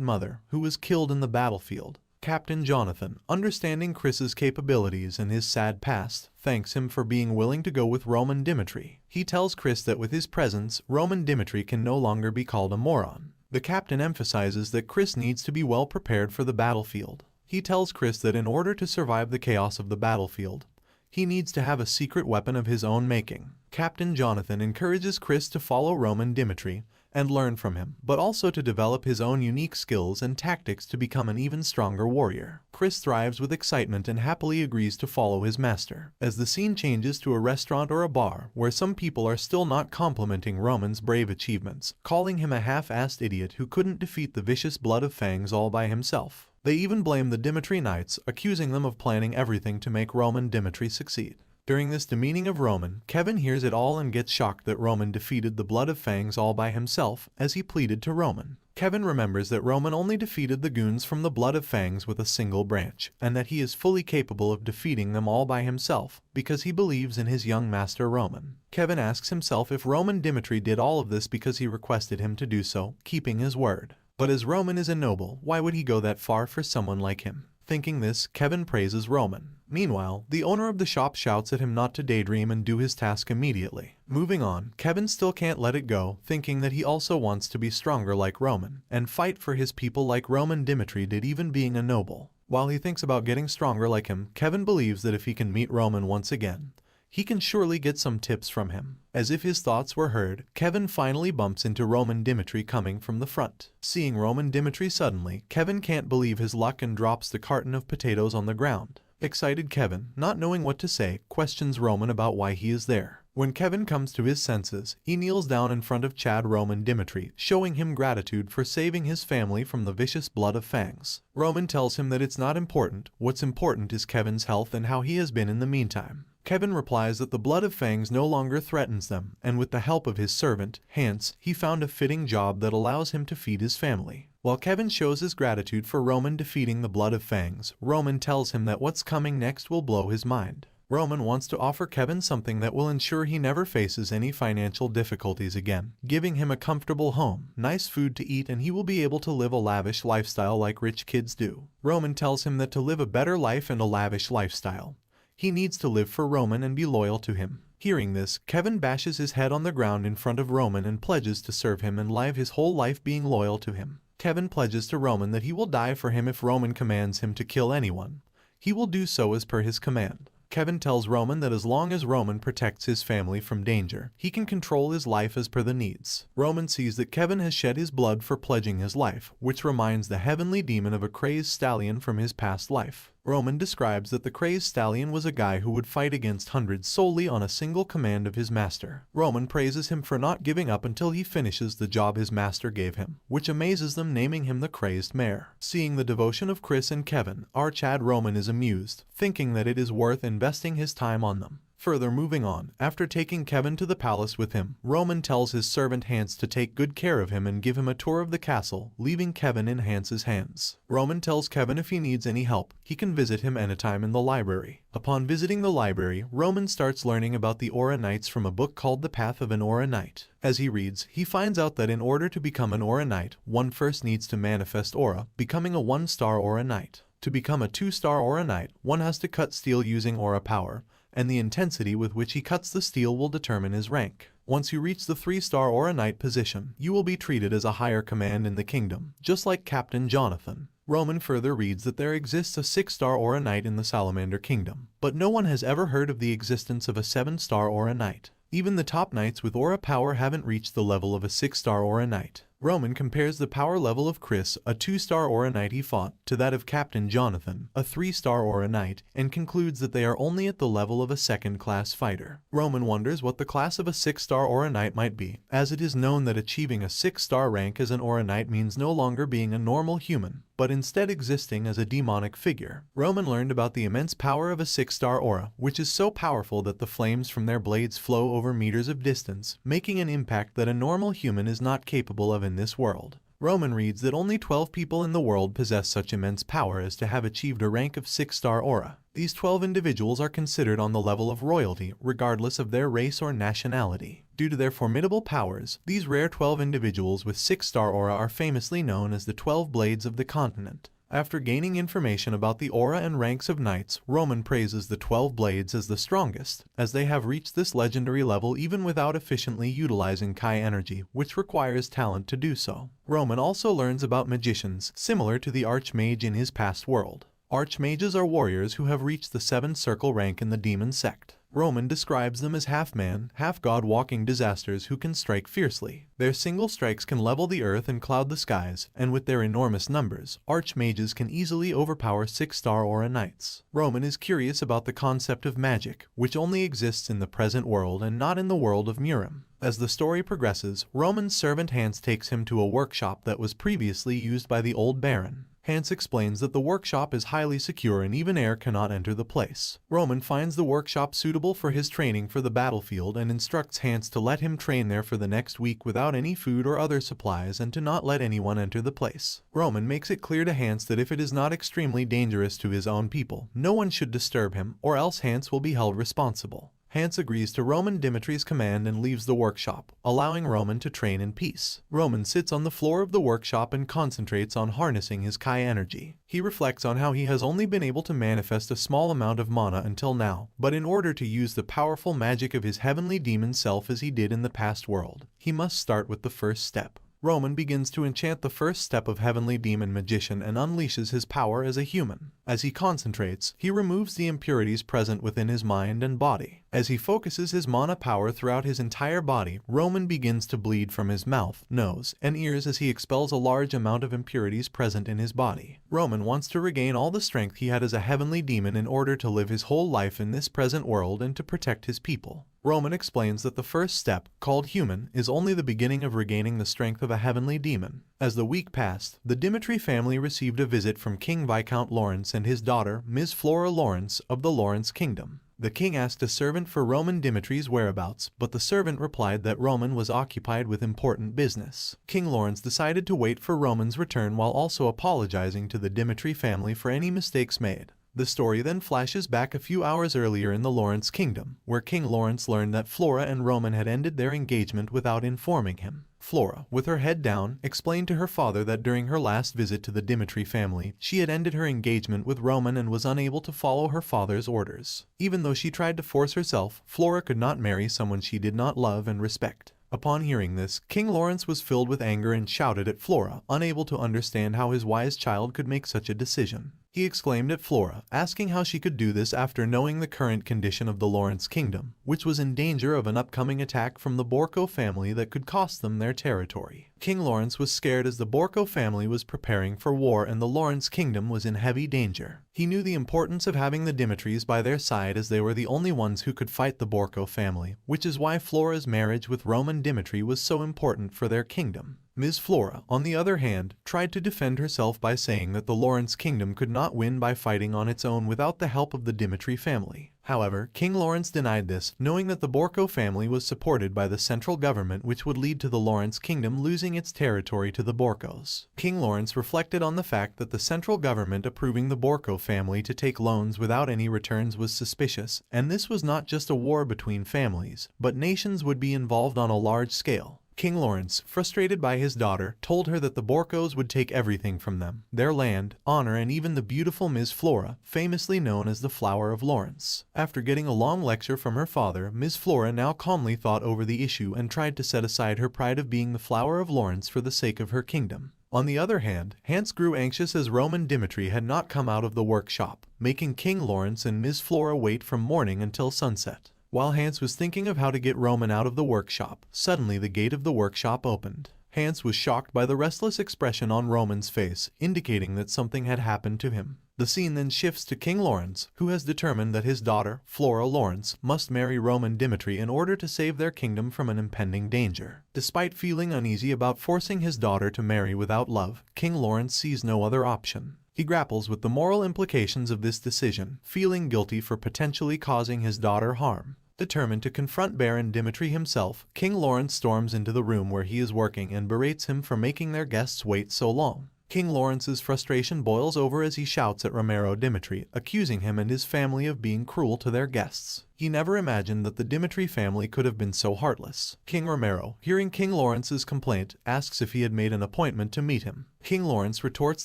mother, who was killed in the battlefield. Captain Jonathan, understanding Chris's capabilities and his sad past, thanks him for being willing to go with Roman Dimitri. He tells Chris that with his presence, Roman Dimitri can no longer be called a moron. The captain emphasizes that Chris needs to be well prepared for the battlefield. He tells Chris that in order to survive the chaos of the battlefield, he needs to have a secret weapon of his own making. Captain Jonathan encourages Chris to follow Roman Dimitri and learn from him, but also to develop his own unique skills and tactics to become an even stronger warrior. Chris thrives with excitement and happily agrees to follow his master. As the scene changes to a restaurant or a bar, where some people are still not complimenting Roman's brave achievements, calling him a half-assed idiot who couldn't defeat the vicious blood of fangs all by himself. They even blame the Dimitri Knights, accusing them of planning everything to make Roman Dimitri succeed. During this demeaning of Roman, Kevin hears it all and gets shocked that Roman defeated the Blood of Fangs all by himself, as he pleaded to Roman. Kevin remembers that Roman only defeated the goons from the Blood of Fangs with a single branch, and that he is fully capable of defeating them all by himself, because he believes in his young master Roman. Kevin asks himself if Roman Dimitri did all of this because he requested him to do so, keeping his word. But as Roman is a noble, why would he go that far for someone like him? Thinking this, Kevin praises Roman. Meanwhile, the owner of the shop shouts at him not to daydream and do his task immediately. Moving on, Kevin still can't let it go, thinking that he also wants to be stronger like Roman, and fight for his people like Roman Dimitri did, even being a noble. While he thinks about getting stronger like him, Kevin believes that if he can meet Roman once again, he can surely get some tips from him. As if his thoughts were heard, Kevin finally bumps into Roman Dimitri coming from the front. Seeing Roman Dimitri suddenly, Kevin can't believe his luck and drops the carton of potatoes on the ground. Excited Kevin, not knowing what to say, questions Roman about why he is there. When Kevin comes to his senses, he kneels down in front of Chad Roman Dimitri, showing him gratitude for saving his family from the vicious Blood of Fangs. Roman tells him that it's not important, what's important is Kevin's health and how he has been in the meantime. Kevin replies that the Blood of Fangs no longer threatens them, and with the help of his servant, Hans, he found a fitting job that allows him to feed his family. While Kevin shows his gratitude for Roman defeating the Blood of Fangs, Roman tells him that what's coming next will blow his mind. Roman wants to offer Kevin something that will ensure he never faces any financial difficulties again, giving him a comfortable home, nice food to eat, and he will be able to live a lavish lifestyle like rich kids do. Roman tells him that to live a better life and a lavish lifestyle, he needs to live for Roman and be loyal to him. Hearing this, Kevin bashes his head on the ground in front of Roman and pledges to serve him and live his whole life being loyal to him. Kevin pledges to Roman that he will die for him if Roman commands him to kill anyone. He will do so as per his command. Kevin tells Roman that as long as Roman protects his family from danger, he can control his life as per the needs. Roman sees that Kevin has shed his blood for pledging his life, which reminds the heavenly demon of a crazed stallion from his past life. Roman describes that the crazed stallion was a guy who would fight against hundreds solely on a single command of his master. Roman praises him for not giving up until he finishes the job his master gave him, which amazes them, naming him the crazed mayor. Seeing the devotion of Chris and Kevin, our Chad Roman is amused, thinking that it is worth investing his time on them. Further moving on, after taking Kevin to the palace with him, Roman tells his servant Hans to take good care of him and give him a tour of the castle, leaving Kevin in Hans's hands. Roman tells Kevin if he needs any help, he can visit him anytime in the library. Upon visiting the library, Roman starts learning about the Aura Knights from a book called The Path of an Aura Knight. As he reads, he finds out that in order to become an Aura Knight, one first needs to manifest aura, becoming a 1-star Aura Knight. To become a 2-star Aura Knight, one has to cut steel using aura power, and the intensity with which he cuts the steel will determine his rank. Once you reach the 3-star Aura Knight position, you will be treated as a higher command in the kingdom, just like Captain Jonathan. Roman further reads that there exists a 6-star Aura Knight in the Salamander Kingdom, but no one has ever heard of the existence of a 7-star Aura Knight. Even the top knights with aura power haven't reached the level of a 6-star aura knight. Roman compares the power level of Chris, a 2-star aura knight he fought, to that of Captain Jonathan, a 3-star aura knight, and concludes that they are only at the level of a second-class fighter. Roman wonders what the class of a 6-star aura knight might be, as it is known that achieving a 6-star rank as an aura knight means no longer being a normal human, but instead existing as a demonic figure. Roman learned about the immense power of a 6-star aura, which is so powerful that the flames from their blades flow over meters of distance, making an impact that a normal human is not capable of in this world. Roman reads that only 12 people in the world possess such immense power as to have achieved a rank of 6-star aura. These 12 individuals are considered on the level of royalty, regardless of their race or nationality. Due to their formidable powers, these rare 12 individuals with 6-star aura are famously known as the 12 Blades of the Continent. After gaining information about the aura and ranks of knights, Roman praises the 12 Blades as the strongest, as they have reached this legendary level even without efficiently utilizing Kai energy, which requires talent to do so. Roman also learns about magicians, similar to the Archmage in his past world. Archmages are warriors who have reached the 7-circle rank in the demon sect. Roman describes them as half-man, half-god walking disasters who can strike fiercely. Their single strikes can level the earth and cloud the skies, and with their enormous numbers, archmages can easily overpower 6-star aura knights. Roman is curious about the concept of magic, which only exists in the present world and not in the world of Murim. As the story progresses, Roman's servant Hans takes him to a workshop that was previously used by the old baron. Hans explains that the workshop is highly secure and even air cannot enter the place. Roman finds the workshop suitable for his training for the battlefield and instructs Hans to let him train there for the next week without any food or other supplies and to not let anyone enter the place. Roman makes it clear to Hans that if it is not extremely dangerous to his own people, no one should disturb him, or else Hans will be held responsible. Hans agrees to Roman Dimitri's command and leaves the workshop, allowing Roman to train in peace. Roman sits on the floor of the workshop and concentrates on harnessing his Kai energy. He reflects on how he has only been able to manifest a small amount of mana until now, but in order to use the powerful magic of his heavenly demon self as he did in the past world, he must start with the first step. Roman begins to enchant the first step of Heavenly Demon Magician and unleashes his power as a human. As he concentrates, he removes the impurities present within his mind and body. As he focuses his mana power throughout his entire body, Roman begins to bleed from his mouth, nose, and ears as he expels a large amount of impurities present in his body. Roman wants to regain all the strength he had as a heavenly demon in order to live his whole life in this present world and to protect his people. Roman explains that the first step, called human, is only the beginning of regaining the strength of a heavenly demon. As the week passed, the Dimitri family received a visit from King Viscount Lawrence and his daughter, Ms. Flora Lawrence, of the Lawrence Kingdom. The king asked a servant for Roman Dimitri's whereabouts, but the servant replied that Roman was occupied with important business. King Lawrence decided to wait for Roman's return while also apologizing to the Dimitri family for any mistakes made. The story then flashes back a few hours earlier in the Lawrence Kingdom, where King Lawrence learned that Flora and Roman had ended their engagement without informing him. Flora, with her head down, explained to her father that during her last visit to the Dimitri family, she had ended her engagement with Roman and was unable to follow her father's orders. Even though she tried to force herself, Flora could not marry someone she did not love and respect. Upon hearing this, King Lawrence was filled with anger and shouted at Flora, unable to understand how his wise child could make such a decision. He exclaimed at Flora, asking how she could do this after knowing the current condition of the Lawrence Kingdom, which was in danger of an upcoming attack from the Borco family that could cost them their territory. King Lawrence was scared as the Borco family was preparing for war and the Lawrence Kingdom was in heavy danger. He knew the importance of having the Dimitris by their side as they were the only ones who could fight the Borco family, which is why Flora's marriage with Roman Dimitri was so important for their kingdom. Ms. Flora, on the other hand, tried to defend herself by saying that the Lawrence Kingdom could not win by fighting on its own without the help of the Dimitri family. However, King Lawrence denied this, knowing that the Borco family was supported by the central government, which would lead to the Lawrence Kingdom losing its territory to the Borcos. King Lawrence reflected on the fact that the central government approving the Borco family to take loans without any returns was suspicious, and this was not just a war between families, but nations would be involved on a large scale. King Lawrence, frustrated by his daughter, told her that the Borcos would take everything from them, their land, honor, and even the beautiful Ms. Flora, famously known as the Flower of Lawrence. After getting a long lecture from her father, Ms. Flora now calmly thought over the issue and tried to set aside her pride of being the Flower of Lawrence for the sake of her kingdom. On the other hand, Hans grew anxious as Roman Dimitri had not come out of the workshop, making King Lawrence and Ms. Flora wait from morning until sunset. While Hans was thinking of how to get Roman out of the workshop, suddenly the gate of the workshop opened. Hans was shocked by the restless expression on Roman's face, indicating that something had happened to him. The scene then shifts to King Lawrence, who has determined that his daughter, Flora Lawrence, must marry Roman Dimitri in order to save their kingdom from an impending danger. Despite feeling uneasy about forcing his daughter to marry without love, King Lawrence sees no other option. He grapples with the moral implications of this decision, feeling guilty for potentially causing his daughter harm. Determined to confront Baron Dimitri himself, King Lawrence storms into the room where he is working and berates him for making their guests wait so long. King Lawrence's frustration boils over as he shouts at Romero Dimitri, accusing him and his family of being cruel to their guests. He never imagined that the Dimitri family could have been so heartless. King Romero, hearing King Lawrence's complaint, asks if he had made an appointment to meet him. King Lawrence retorts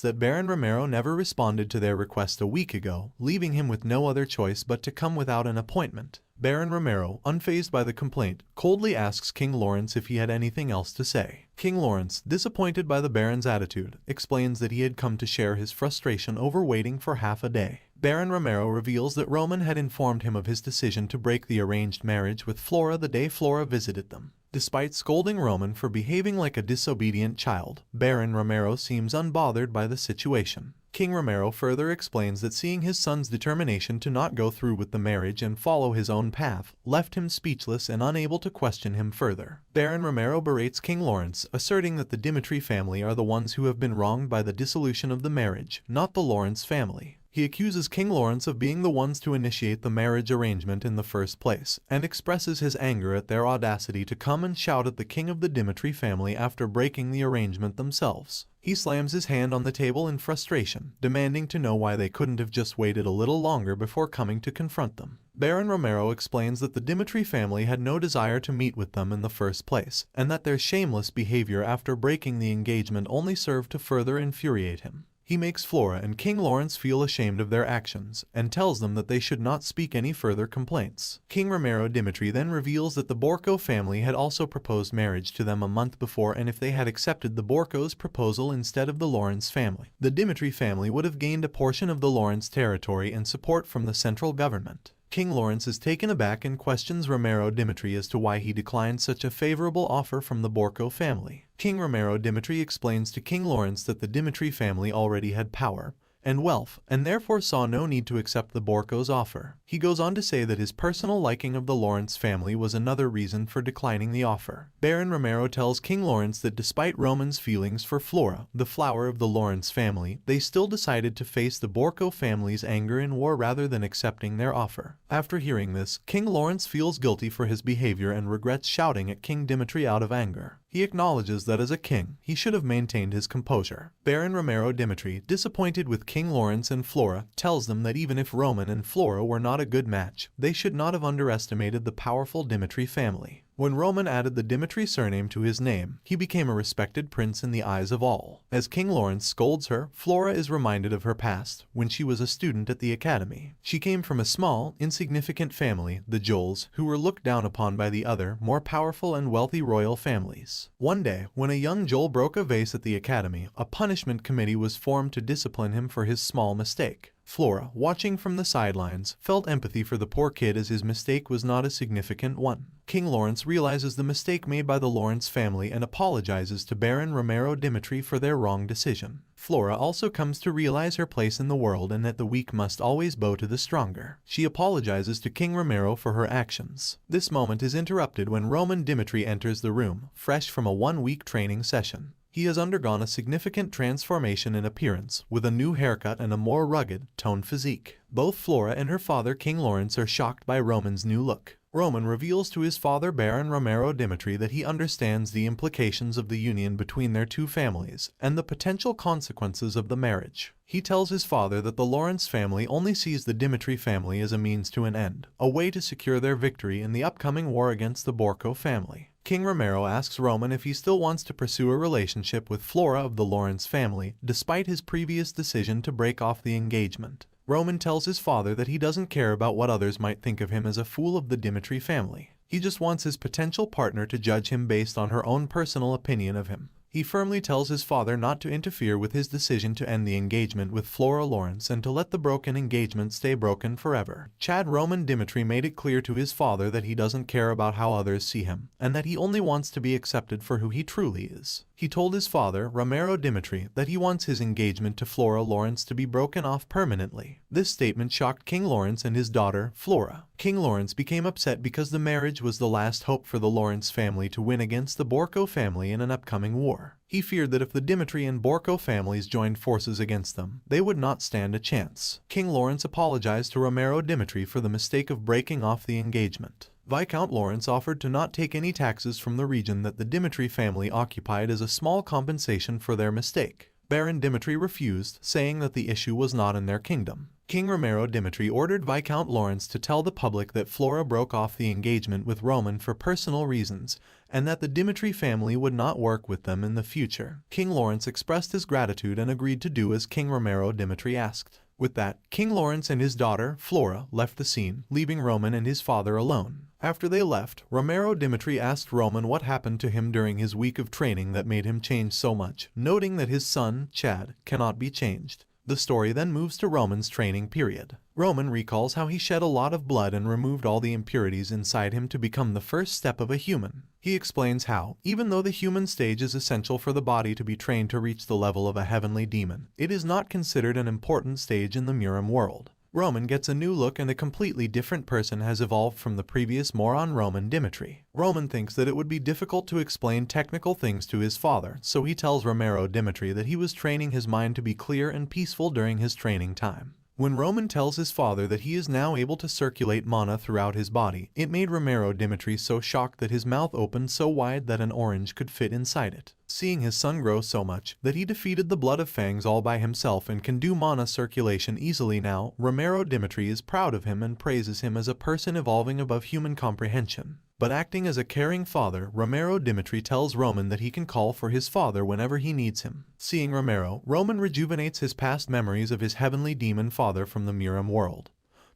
that Baron Romero never responded to their request a week ago, leaving him with no other choice but to come without an appointment. Baron Romero, unfazed by the complaint, coldly asks King Lawrence if he had anything else to say. King Lawrence, disappointed by the Baron's attitude, explains that he had come to share his frustration over waiting for half a day. Baron Romero reveals that Roman had informed him of his decision to break the arranged marriage with Flora the day Flora visited them. Despite scolding Roman for behaving like a disobedient child, Baron Romero seems unbothered by the situation. King Romero further explains that seeing his son's determination to not go through with the marriage and follow his own path left him speechless and unable to question him further. Baron Romero berates King Lawrence, asserting that the Dimitri family are the ones who have been wronged by the dissolution of the marriage, not the Lawrence family. He accuses King Lawrence of being the ones to initiate the marriage arrangement in the first place, and expresses his anger at their audacity to come and shout at the king of the Dimitri family after breaking the arrangement themselves. He slams his hand on the table in frustration, demanding to know why they couldn't have just waited a little longer before coming to confront them. Baron Romero explains that the Dimitri family had no desire to meet with them in the first place, and that their shameless behavior after breaking the engagement only served to further infuriate him. He makes Flora and King Lawrence feel ashamed of their actions, and tells them that they should not speak any further complaints. King Romero Dimitri then reveals that the Borco family had also proposed marriage to them a month before, and if they had accepted the Borco's proposal instead of the Lawrence family, the Dimitri family would have gained a portion of the Lawrence territory and support from the central government. King Lawrence is taken aback and questions Romero Dimitri as to why he declined such a favorable offer from the Borco family. King Romero Dimitri explains to King Lawrence that the Dimitri family already had power and wealth, and therefore saw no need to accept the Borco's offer. He goes on to say that his personal liking of the Lawrence family was another reason for declining the offer. Baron Romero tells King Lawrence that despite Roman's feelings for Flora, the flower of the Lawrence family, they still decided to face the Borco family's anger in war rather than accepting their offer. After hearing this, King Lawrence feels guilty for his behavior and regrets shouting at King Dimitri out of anger. He acknowledges that as a king, he should have maintained his composure. Baron Romero Dimitri, disappointed with King Lawrence and Flora, tells them that even if Roman and Flora were not a good match, they should not have underestimated the powerful Dimitri family. When Roman added the Dimitri surname to his name, he became a respected prince in the eyes of all. As King Lawrence scolds her, Flora is reminded of her past, when she was a student at the academy. She came from a small, insignificant family, the Joels, who were looked down upon by the other, more powerful and wealthy royal families. One day, when a young Joel broke a vase at the academy, a punishment committee was formed to discipline him for his small mistake. Flora, watching from the sidelines, felt empathy for the poor kid as his mistake was not a significant one. King Lawrence realizes the mistake made by the Lawrence family and apologizes to Baron Romero Dimitri for their wrong decision. Flora also comes to realize her place in the world and that the weak must always bow to the stronger. She apologizes to King Romero for her actions. This moment is interrupted when Roman Dimitri enters the room, fresh from a one-week training session. He has undergone a significant transformation in appearance, with a new haircut and a more rugged, toned physique. Both Flora and her father King Lawrence are shocked by Roman's new look. Roman reveals to his father Baron Romero Dimitri that he understands the implications of the union between their two families, and the potential consequences of the marriage. He tells his father that the Lawrence family only sees the Dimitri family as a means to an end, a way to secure their victory in the upcoming war against the Borco family. King Romero asks Roman if he still wants to pursue a relationship with Flora of the Lawrence family, despite his previous decision to break off the engagement. Roman tells his father that he doesn't care about what others might think of him as a fool of the Dimitri family. He just wants his potential partner to judge him based on her own personal opinion of him. He He firmly tells his father not to interfere with his decision to end the engagement with Flora Lawrence and to let the broken engagement stay broken forever. Chad Roman Dimitri made it clear to his father that he doesn't care about how others see him, and that he only wants to be accepted for who he truly is. He told his father, Romero Dimitri, that he wants his engagement to Flora Lawrence to be broken off permanently. This statement shocked King Lawrence and his daughter, Flora. King Lawrence became upset because the marriage was the last hope for the Lawrence family to win against the Borco family in an upcoming war. He feared that if the Dimitri and Borco families joined forces against them, they would not stand a chance. King Lawrence apologized to Romero Dimitri for the mistake of breaking off the engagement. Viscount Lawrence offered to not take any taxes from the region that the Dimitri family occupied as a small compensation for their mistake. Baron Dimitri refused, saying that the issue was not in their kingdom. King Romero Dimitri ordered Viscount Lawrence to tell the public that Flora broke off the engagement with Roman for personal reasons, and that the Dimitri family would not work with them in the future. King Lawrence expressed his gratitude and agreed to do as King Romero Dimitri asked. With that, King Lawrence and his daughter, Flora, left the scene, leaving Roman and his father alone. After they left, Romero Dimitri asked Roman what happened to him during his week of training that made him change so much, noting that his son, Chad, cannot be changed. The story then moves to Roman's training period. Roman recalls how he shed a lot of blood and removed all the impurities inside him to become the first step of a human. He explains how, even though the human stage is essential for the body to be trained to reach the level of a heavenly demon, it is not considered an important stage in the Muram world. Roman gets a new look and a completely different person has evolved from the previous Moron Roman Dimitri. Roman thinks that it would be difficult to explain technical things to his father, so he tells Romero Dimitri that he was training his mind to be clear and peaceful during his training time. When Roman tells his father that he is now able to circulate mana throughout his body, it made Romero Dimitri so shocked that his mouth opened so wide that an orange could fit inside it. Seeing his son grow so much that he defeated the Blood of Fangs all by himself and can do mana circulation easily now, Romero Dimitri is proud of him and praises him as a person evolving above human comprehension. But acting as a caring father, Romero Dimitri tells Roman that he can call for his father whenever he needs him. Seeing Romero, Roman rejuvenates his past memories of his heavenly demon father from the Muram world,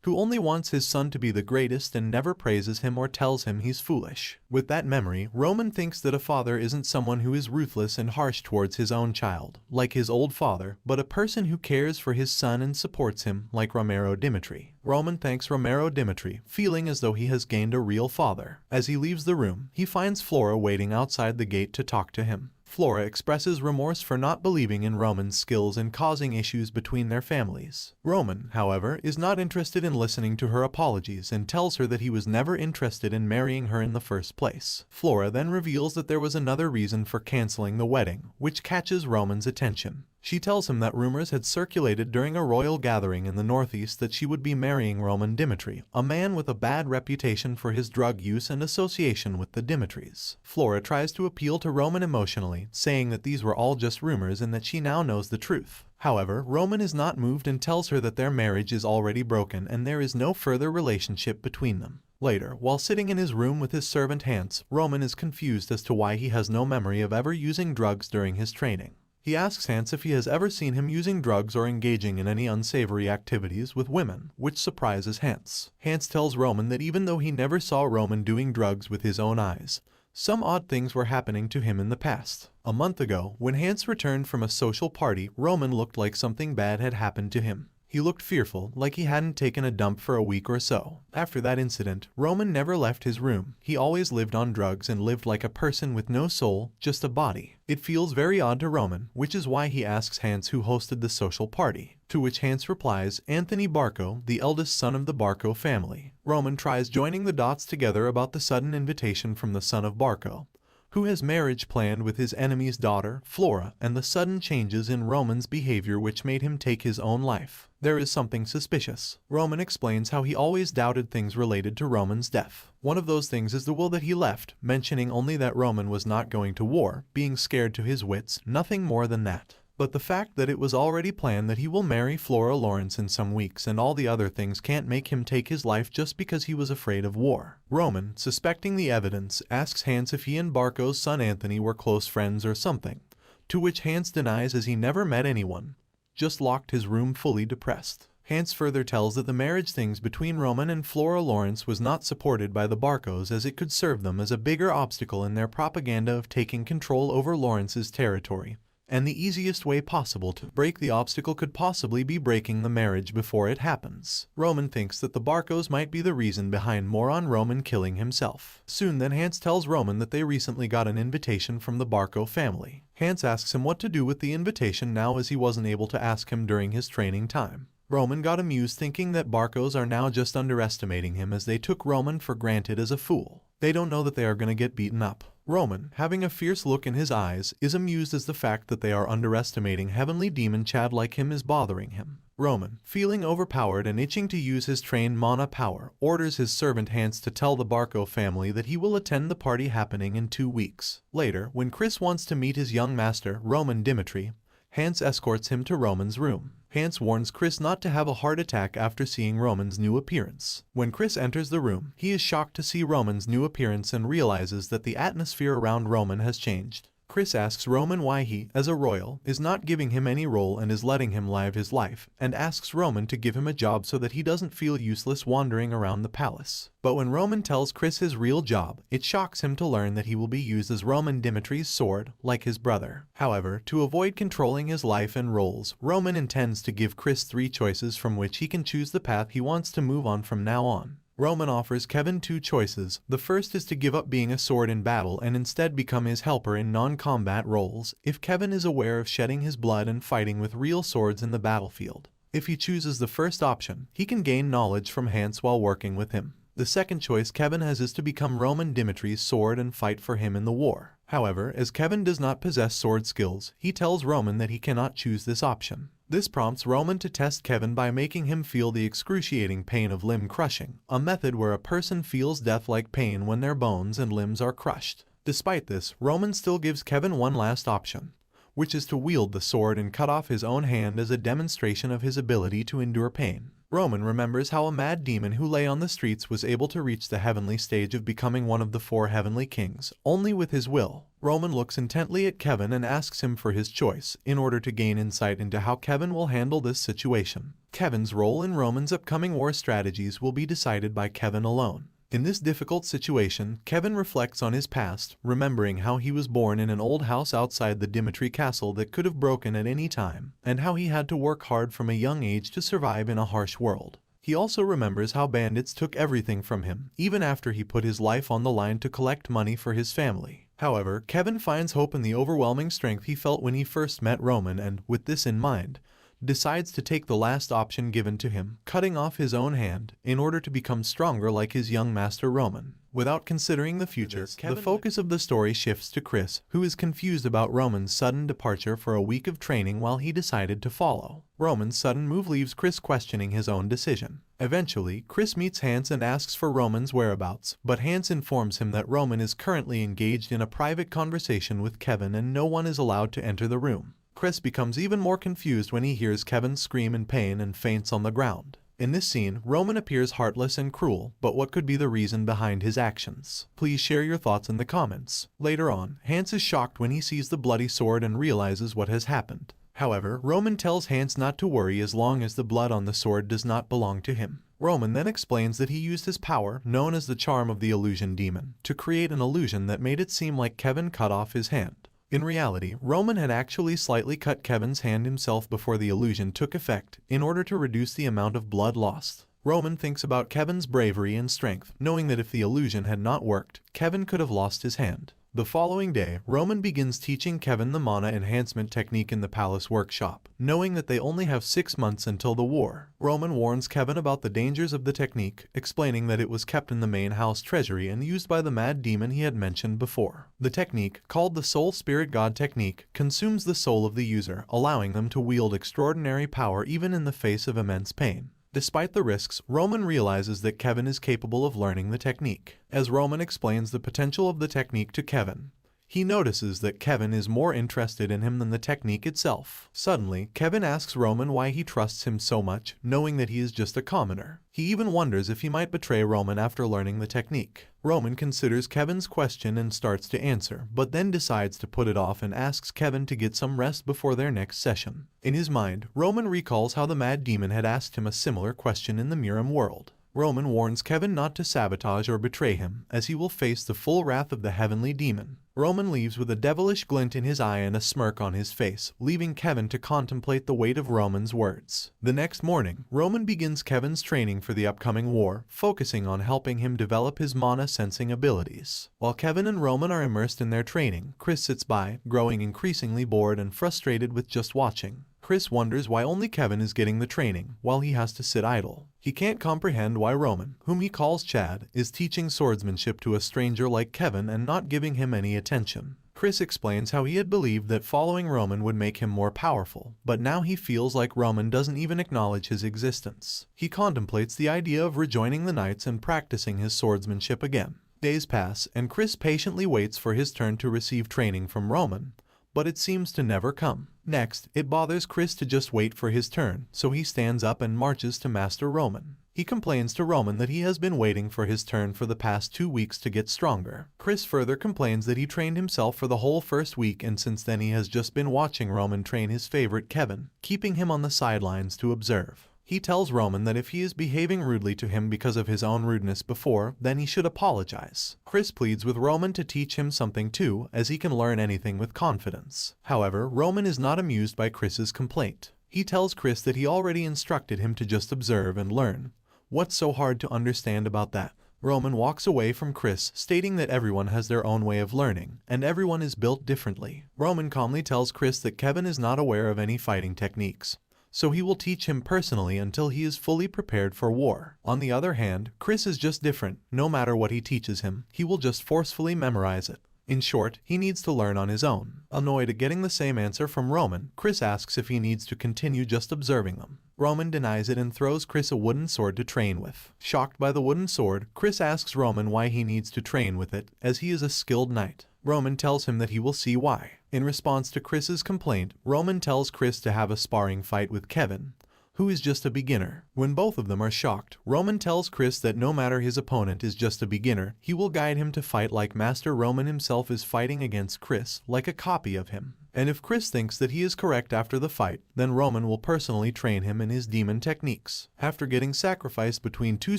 who only wants his son to be the greatest and never praises him or tells him he's foolish. With that memory, Roman thinks that a father isn't someone who is ruthless and harsh towards his own child, like his old father, but a person who cares for his son and supports him, like Romero Dimitri. Roman thanks Romero Dimitri, feeling as though he has gained a real father. As he leaves the room, he finds Flora waiting outside the gate to talk to him. Flora expresses remorse for not believing in Roman's skills and causing issues between their families. Roman, however, is not interested in listening to her apologies and tells her that he was never interested in marrying her in the first place. Flora then reveals that there was another reason for canceling the wedding, which catches Roman's attention. She tells him that rumors had circulated during a royal gathering in the northeast that she would be marrying Roman Dimitri, a man with a bad reputation for his drug use and association with the Dimitris. Flora tries to appeal to Roman emotionally, saying that these were all just rumors and that she now knows the truth. However, Roman is not moved and tells her that their marriage is already broken and there is no further relationship between them. Later, while sitting in his room with his servant Hans, Roman is confused as to why he has no memory of ever using drugs during his training. He asks Hans if he has ever seen him using drugs or engaging in any unsavory activities with women, which surprises Hans. Hans tells Roman that even though he never saw Roman doing drugs with his own eyes, some odd things were happening to him in the past. A month ago, when Hans returned from a social party, Roman looked like something bad had happened to him. He looked fearful, like he hadn't taken a dump for a week or so. After that incident, Roman never left his room. He always lived on drugs and lived like a person with no soul, just a body. It feels very odd to Roman, which is why he asks Hans who hosted the social party. To which Hans replies, Anthony Barco, the eldest son of the Barco family. Roman tries joining the dots together about the sudden invitation from the son of Barco, who has marriage planned with his enemy's daughter, Flora, and the sudden changes in Roman's behavior which made him take his own life. There is something suspicious. Roman explains how he always doubted things related to Roman's death. One of those things is the will that he left, mentioning only that Roman was not going to war, being scared to his wits, nothing more than that. But the fact that it was already planned that he will marry Flora Lawrence in some weeks and all the other things can't make him take his life just because he was afraid of war. Roman, suspecting the evidence, asks Hans if he and Barco's son Anthony were close friends or something, to which Hans denies as he never met anyone, just locked his room fully depressed. Hans further tells that the marriage things between Roman and Flora Lawrence was not supported by the Barcos, as it could serve them as a bigger obstacle in their propaganda of taking control over Lawrence's territory, and the easiest way possible to break the obstacle could possibly be breaking the marriage before it happens. Roman thinks that the Barcos might be the reason behind Moron Roman killing himself. Soon then Hans tells Roman that they recently got an invitation from the Barco family. Hans asks him what to do with the invitation now, as he wasn't able to ask him during his training time. Roman got amused, thinking that Barcos are now just underestimating him, as they took Roman for granted as a fool. They don't know that they are going to get beaten up. Roman, having a fierce look in his eyes, is amused as the fact that they are underestimating heavenly demon Chad like him is bothering him. Roman, feeling overpowered and itching to use his trained mana power, orders his servant Hans to tell the Barco family that he will attend the party happening in 2 weeks. Later, when Chris wants to meet his young master, Roman Dimitri, Hans escorts him to Roman's room. Hans warns Chris not to have a heart attack after seeing Roman's new appearance. When Chris enters the room, he is shocked to see Roman's new appearance and realizes that the atmosphere around Roman has changed. Chris asks Roman why he, as a royal, is not giving him any role and is letting him live his life, and asks Roman to give him a job so that he doesn't feel useless wandering around the palace. But when Roman tells Chris his real job, it shocks him to learn that he will be used as Roman Dimitri's sword, like his brother. However, to avoid controlling his life and roles, Roman intends to give Chris 3 choices from which he can choose the path he wants to move on from now on. Roman offers Kevin 2 choices. The first is to give up being a sword in battle and instead become his helper in non-combat roles, if Kevin is aware of shedding his blood and fighting with real swords in the battlefield. If he chooses the first option, he can gain knowledge from Hans while working with him. The second choice Kevin has is to become Roman Dimitri's sword and fight for him in the war. However, as Kevin does not possess sword skills, he tells Roman that he cannot choose this option. This prompts Roman to test Kevin by making him feel the excruciating pain of limb crushing, a method where a person feels death-like pain when their bones and limbs are crushed. Despite this, Roman still gives Kevin one last option, which is to wield the sword and cut off his own hand as a demonstration of his ability to endure pain. Roman remembers how a mad demon who lay on the streets was able to reach the heavenly stage of becoming one of the 4 heavenly kings, only with his will. Roman looks intently at Kevin and asks him for his choice, in order to gain insight into how Kevin will handle this situation. Kevin's role in Roman's upcoming war strategies will be decided by Kevin alone. In this difficult situation, Kevin reflects on his past, remembering how he was born in an old house outside the Dimitri castle that could have broken at any time, and how he had to work hard from a young age to survive in a harsh world. He also remembers how bandits took everything from him, even after he put his life on the line to collect money for his family. However, Kevin finds hope in the overwhelming strength he felt when he first met Roman and, with this in mind, decides to take the last option given to him, cutting off his own hand, in order to become stronger like his young master Roman. Without considering the future, the focus of the story shifts to Chris, who is confused about Roman's sudden departure for a week of training while he decided to follow. Roman's sudden move leaves Chris questioning his own decision. Eventually, Chris meets Hans and asks for Roman's whereabouts, but Hans informs him that Roman is currently engaged in a private conversation with Kevin and no one is allowed to enter the room. Chris becomes even more confused when he hears Kevin scream in pain and faints on the ground. In this scene, Roman appears heartless and cruel, but what could be the reason behind his actions? Please share your thoughts in the comments. Later on, Hans is shocked when he sees the bloody sword and realizes what has happened. However, Roman tells Hans not to worry as long as the blood on the sword does not belong to him. Roman then explains that he used his power, known as the charm of the illusion demon, to create an illusion that made it seem like Kevin cut off his hand. In reality, Roman had actually slightly cut Kevin's hand himself before the illusion took effect, in order to reduce the amount of blood lost. Roman thinks about Kevin's bravery and strength, knowing that if the illusion had not worked, Kevin could have lost his hand. The following day, Roman begins teaching Kevin the mana enhancement technique in the palace workshop. Knowing that they only have 6 months until the war, Roman warns Kevin about the dangers of the technique, explaining that it was kept in the main house treasury and used by the mad demon he had mentioned before. The technique, called the Soul Spirit God technique, consumes the soul of the user, allowing them to wield extraordinary power even in the face of immense pain. Despite the risks, Roman realizes that Kevin is capable of learning the technique. As Roman explains the potential of the technique to Kevin, He notices that Kevin is more interested in him than the technique itself. Suddenly, Kevin asks Roman why he trusts him so much, knowing that he is just a commoner. He even wonders if he might betray Roman after learning the technique. Roman considers Kevin's question and starts to answer, but then decides to put it off and asks Kevin to get some rest before their next session. In his mind, Roman recalls how the mad demon had asked him a similar question in the Miram world. Roman warns Kevin not to sabotage or betray him, as he will face the full wrath of the heavenly demon. Roman leaves with a devilish glint in his eye and a smirk on his face, leaving Kevin to contemplate the weight of Roman's words. The next morning, Roman begins Kevin's training for the upcoming war, focusing on helping him develop his mana sensing abilities. While Kevin and Roman are immersed in their training, Chris sits by, growing increasingly bored and frustrated with just watching. Chris wonders why only Kevin is getting the training, while he has to sit idle. He can't comprehend why Roman, whom he calls Chad, is teaching swordsmanship to a stranger like Kevin and not giving him any attention. Chris explains how he had believed that following Roman would make him more powerful, but now he feels like Roman doesn't even acknowledge his existence. He contemplates the idea of rejoining the knights and practicing his swordsmanship again. Days pass, and Chris patiently waits for his turn to receive training from Roman, but it seems to never come. Next, it bothers Chris to just wait for his turn, so he stands up and marches to Master Roman. He complains to Roman that he has been waiting for his turn for the past 2 weeks to get stronger. Chris further complains that he trained himself for the whole first week, and since then he has just been watching Roman train his favorite Kevin, keeping him on the sidelines to observe. He tells Roman that if he is behaving rudely to him because of his own rudeness before, then he should apologize. Chris pleads with Roman to teach him something too, as he can learn anything with confidence. However, Roman is not amused by Chris's complaint. He tells Chris that he already instructed him to just observe and learn. What's so hard to understand about that? Roman walks away from Chris, stating that everyone has their own way of learning, and everyone is built differently. Roman calmly tells Chris that Kevin is not aware of any fighting techniques, so he will teach him personally until he is fully prepared for war. On the other hand, Chris is just different. No matter what he teaches him, he will just forcefully memorize it. In short, he needs to learn on his own. Annoyed at getting the same answer from Roman, Chris asks if he needs to continue just observing them. Roman denies it and throws Chris a wooden sword to train with. Shocked by the wooden sword, Chris asks Roman why he needs to train with it, as he is a skilled knight. Roman tells him that he will see why. In response to Chris's complaint, Roman tells Chris to have a sparring fight with Kevin, who is just a beginner. When both of them are shocked, Roman tells Chris that no matter his opponent is just a beginner, he will guide him to fight like Master Roman himself is fighting against Chris, like a copy of him. And if Chris thinks that he is correct after the fight, then Roman will personally train him in his demon techniques. After getting sacrificed between two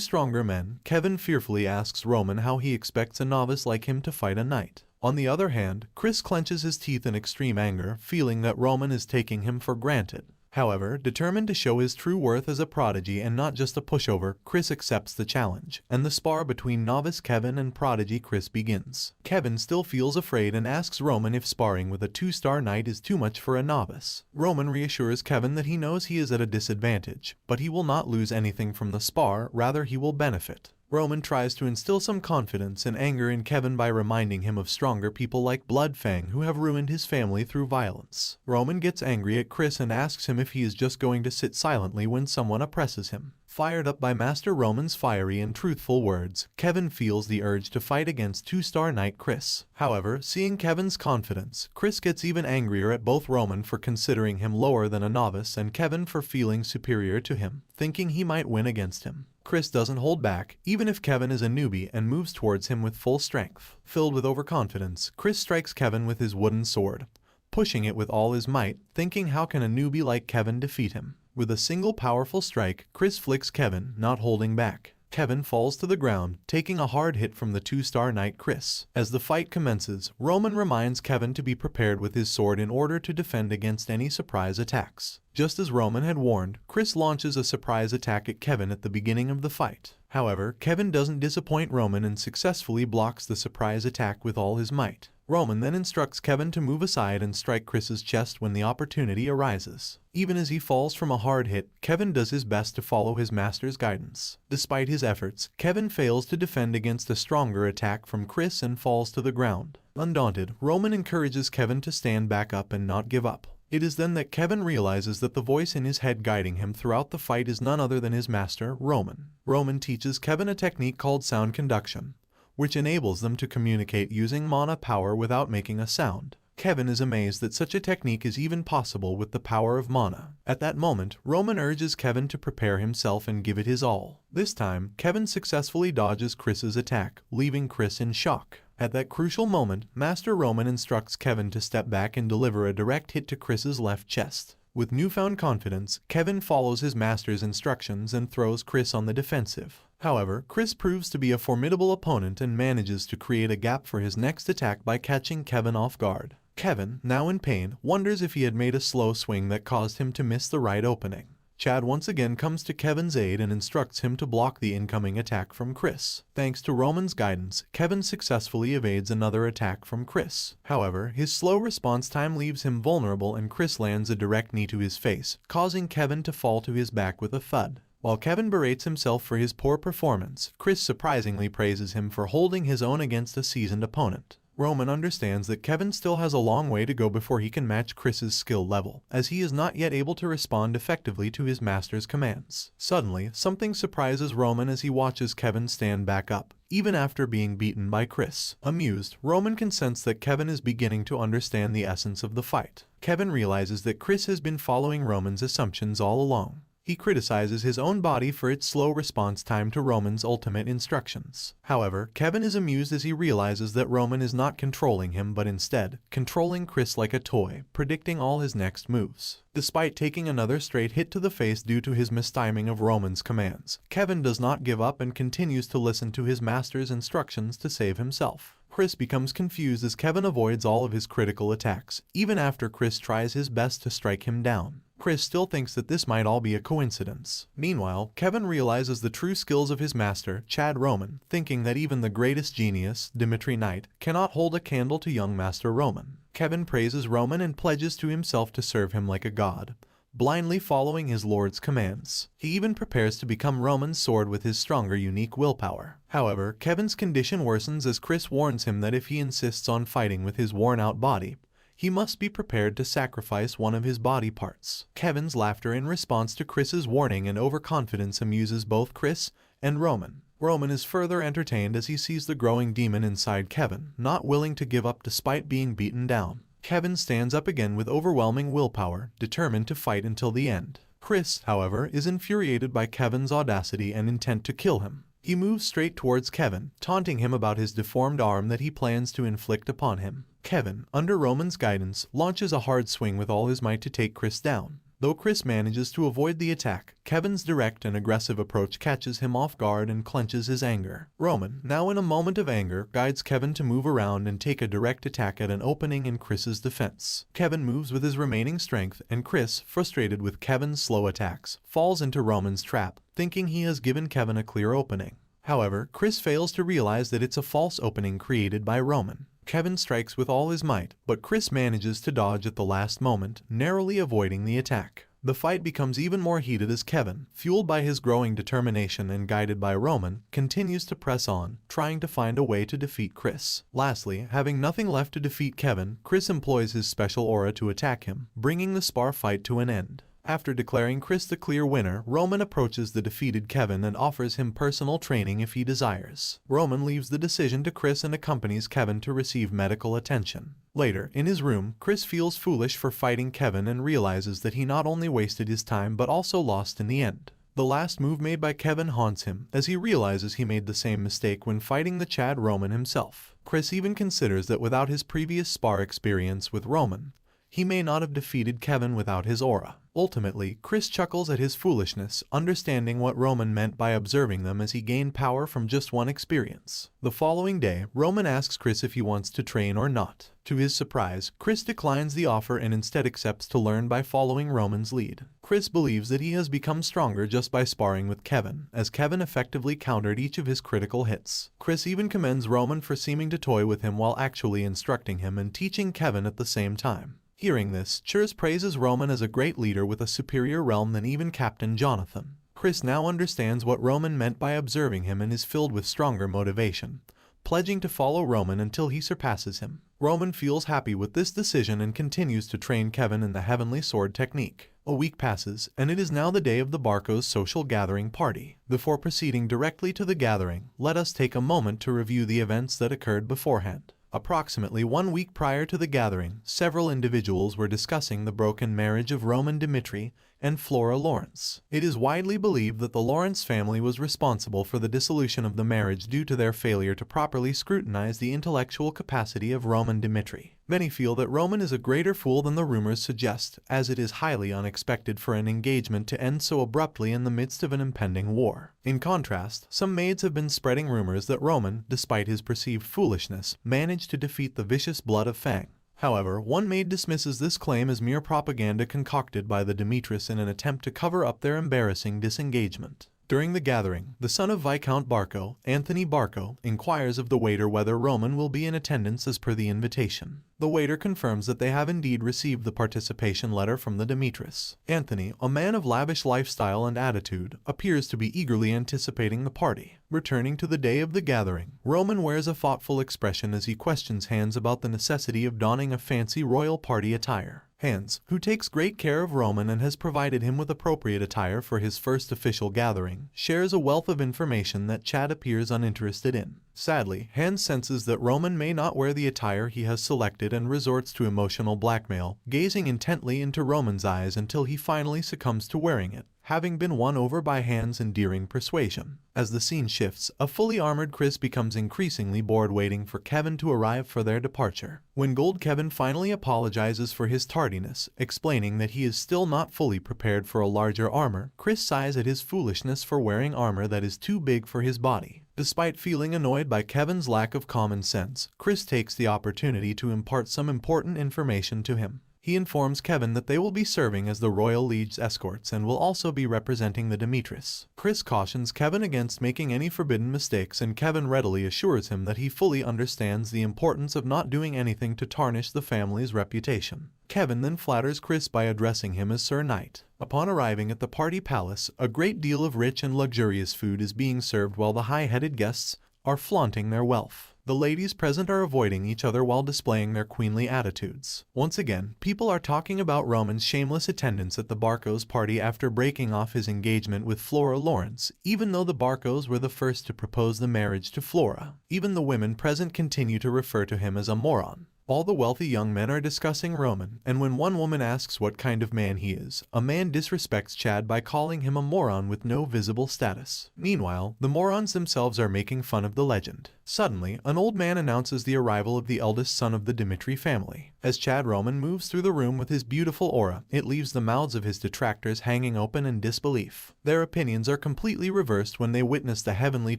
stronger men, Kevin fearfully asks Roman how he expects a novice like him to fight a knight. On the other hand, Chris clenches his teeth in extreme anger, feeling that Roman is taking him for granted. However, determined to show his true worth as a prodigy and not just a pushover, Chris accepts the challenge, and the spar between novice Kevin and prodigy Chris begins. Kevin still feels afraid and asks Roman if sparring with a 2-star knight is too much for a novice. Roman reassures Kevin that he knows he is at a disadvantage, but he will not lose anything from the spar, rather he will benefit. Roman tries to instill some confidence and anger in Kevin by reminding him of stronger people like Bloodfang who have ruined his family through violence. Roman gets angry at Chris and asks him if he is just going to sit silently when someone oppresses him. Fired up by Master Roman's fiery and truthful words, Kevin feels the urge to fight against 2-star knight Chris. However, seeing Kevin's confidence, Chris gets even angrier at both Roman for considering him lower than a novice and Kevin for feeling superior to him, thinking he might win against him. Chris doesn't hold back, even if Kevin is a newbie, and moves towards him with full strength. Filled with overconfidence, Chris strikes Kevin with his wooden sword, pushing it with all his might, thinking how can a newbie like Kevin defeat him. With a single powerful strike, Chris flicks Kevin, not holding back. Kevin falls to the ground, taking a hard hit from the 2-star knight Chris. As the fight commences, Roman reminds Kevin to be prepared with his sword in order to defend against any surprise attacks. Just as Roman had warned, Chris launches a surprise attack at Kevin at the beginning of the fight. However, Kevin doesn't disappoint Roman and successfully blocks the surprise attack with all his might. Roman then instructs Kevin to move aside and strike Chris's chest when the opportunity arises. Even as he falls from a hard hit, Kevin does his best to follow his master's guidance. Despite his efforts, Kevin fails to defend against a stronger attack from Chris and falls to the ground. Undaunted, Roman encourages Kevin to stand back up and not give up. It is then that Kevin realizes that the voice in his head guiding him throughout the fight is none other than his master, Roman. Roman teaches Kevin a technique called sound conduction, which enables them to communicate using mana power without making a sound. Kevin is amazed that such a technique is even possible with the power of mana. At that moment, Roman urges Kevin to prepare himself and give it his all. This time, Kevin successfully dodges Chris's attack, leaving Chris in shock. At that crucial moment, Master Roman instructs Kevin to step back and deliver a direct hit to Chris's left chest. With newfound confidence, Kevin follows his master's instructions and throws Chris on the defensive. However, Chris proves to be a formidable opponent and manages to create a gap for his next attack by catching Kevin off guard. Kevin, now in pain, wonders if he had made a slow swing that caused him to miss the right opening. Chad once again comes to Kevin's aid and instructs him to block the incoming attack from Chris. Thanks to Roman's guidance, Kevin successfully evades another attack from Chris. However, his slow response time leaves him vulnerable and Chris lands a direct knee to his face, causing Kevin to fall to his back with a thud. While Kevin berates himself for his poor performance, Chris surprisingly praises him for holding his own against a seasoned opponent. Roman understands that Kevin still has a long way to go before he can match Chris's skill level, as he is not yet able to respond effectively to his master's commands. Suddenly, something surprises Roman as he watches Kevin stand back up, even after being beaten by Chris. Amused, Roman can sense that Kevin is beginning to understand the essence of the fight. Kevin realizes that Chris has been following Roman's assumptions all along. He criticizes his own body for its slow response time to Roman's ultimate instructions. However, Kevin is amused as he realizes that Roman is not controlling him but instead controlling Chris like a toy, predicting all his next moves. Despite taking another straight hit to the face due to his mistiming of Roman's commands, Kevin does not give up and continues to listen to his master's instructions to save himself. Chris becomes confused as Kevin avoids all of his critical attacks, even after Chris tries his best to strike him down. Chris still thinks that this might all be a coincidence. Meanwhile, Kevin realizes the true skills of his master, Chad Roman, thinking that even the greatest genius, Dimitri Knight, cannot hold a candle to young Master Roman. Kevin praises Roman and pledges to himself to serve him like a god, blindly following his lord's commands. He even prepares to become Roman's sword with his stronger unique willpower. However, Kevin's condition worsens as Chris warns him that if he insists on fighting with his worn-out body, he must be prepared to sacrifice one of his body parts. Kevin's laughter in response to Chris's warning and overconfidence amuses both Chris and Roman. Roman is further entertained as he sees the growing demon inside Kevin, not willing to give up despite being beaten down. Kevin stands up again with overwhelming willpower, determined to fight until the end. Chris, however, is infuriated by Kevin's audacity and intent to kill him. He moves straight towards Kevin, taunting him about his deformed arm that he plans to inflict upon him. Kevin, under Roman's guidance, launches a hard swing with all his might to take Chris down. Though Chris manages to avoid the attack, Kevin's direct and aggressive approach catches him off guard and clenches his anger. Roman, now in a moment of anger, guides Kevin to move around and take a direct attack at an opening in Chris's defense. Kevin moves with his remaining strength, and Chris, frustrated with Kevin's slow attacks, falls into Roman's trap, thinking he has given Kevin a clear opening. However, Chris fails to realize that it's a false opening created by Roman. Kevin strikes with all his might, but Chris manages to dodge at the last moment, narrowly avoiding the attack. The fight becomes even more heated as Kevin, fueled by his growing determination and guided by Roman, continues to press on, trying to find a way to defeat Chris. Lastly, having nothing left to defeat Kevin, Chris employs his special aura to attack him, bringing the spar fight to an end. After declaring Chris the clear winner, Roman approaches the defeated Kevin and offers him personal training if he desires. Roman leaves the decision to Chris and accompanies Kevin to receive medical attention. Later, in his room, Chris feels foolish for fighting Kevin and realizes that he not only wasted his time but also lost in the end. The last move made by Kevin haunts him, as he realizes he made the same mistake when fighting the Chad Roman himself. Chris even considers that without his previous spar experience with Roman, he may not have defeated Kevin without his aura. Ultimately, Chris chuckles at his foolishness, understanding what Roman meant by observing them as he gained power from just one experience. The following day, Roman asks Chris if he wants to train or not. To his surprise, Chris declines the offer and instead accepts to learn by following Roman's lead. Chris believes that he has become stronger just by sparring with Kevin, as Kevin effectively countered each of his critical hits. Chris even commends Roman for seeming to toy with him while actually instructing him and teaching Kevin at the same time. Hearing this, Chris praises Roman as a great leader with a superior realm than even Captain Jonathan. Chris now understands what Roman meant by observing him and is filled with stronger motivation, pledging to follow Roman until he surpasses him. Roman feels happy with this decision and continues to train Kevin in the heavenly sword technique. A week passes, and it is now the day of the Barco's social gathering party. Before proceeding directly to the gathering, let us take a moment to review the events that occurred beforehand. Approximately 1 week prior to the gathering, several individuals were discussing the broken marriage of Roman Dimitri and Flora Lawrence. It is widely believed that the Lawrence family was responsible for the dissolution of the marriage due to their failure to properly scrutinize the intellectual capacity of Roman Dimitri. Many feel that Roman is a greater fool than the rumors suggest, as it is highly unexpected for an engagement to end so abruptly in the midst of an impending war. In contrast, some maids have been spreading rumors that Roman, despite his perceived foolishness, managed to defeat the vicious blood of Fang. However, one maid dismisses this claim as mere propaganda concocted by the Dimitris in an attempt to cover up their embarrassing disengagement. During the gathering, the son of Viscount Barco, Anthony Barco, inquires of the waiter whether Roman will be in attendance as per the invitation. The waiter confirms that they have indeed received the participation letter from the Dimitris. Anthony, a man of lavish lifestyle and attitude, appears to be eagerly anticipating the party. Returning to the day of the gathering, Roman wears a thoughtful expression as he questions Hans about the necessity of donning a fancy royal party attire. Hans, who takes great care of Roman and has provided him with appropriate attire for his first official gathering, shares a wealth of information that Chad appears uninterested in. Sadly, Hans senses that Roman may not wear the attire he has selected and resorts to emotional blackmail, gazing intently into Roman's eyes until he finally succumbs to wearing it, having been won over by Hans' endearing persuasion. As the scene shifts, a fully armored Chris becomes increasingly bored waiting for Kevin to arrive for their departure. When Gold Kevin finally apologizes for his tardiness, explaining that he is still not fully prepared for a larger armor, Chris sighs at his foolishness for wearing armor that is too big for his body. Despite feeling annoyed by Kevin's lack of common sense, Chris takes the opportunity to impart some important information to him. He informs Kevin that they will be serving as the Royal Liege's escorts and will also be representing the Dimitris. Chris cautions Kevin against making any forbidden mistakes, and Kevin readily assures him that he fully understands the importance of not doing anything to tarnish the family's reputation. Kevin then flatters Chris by addressing him as Sir Knight. Upon arriving at the party palace, a great deal of rich and luxurious food is being served while the high-headed guests are flaunting their wealth. The ladies present are avoiding each other while displaying their queenly attitudes. Once again, people are talking about Roman's shameless attendance at the Barcos' party after breaking off his engagement with Flora Lawrence, even though the Barcos were the first to propose the marriage to Flora. Even the women present continue to refer to him as a moron. All the wealthy young men are discussing Roman, and when one woman asks what kind of man he is, a man disrespects Chad by calling him a moron with no visible status. Meanwhile, the morons themselves are making fun of the legend. Suddenly, an old man announces the arrival of the eldest son of the Dimitri family. As Chad Roman moves through the room with his beautiful aura, it leaves the mouths of his detractors hanging open in disbelief. Their opinions are completely reversed when they witness the heavenly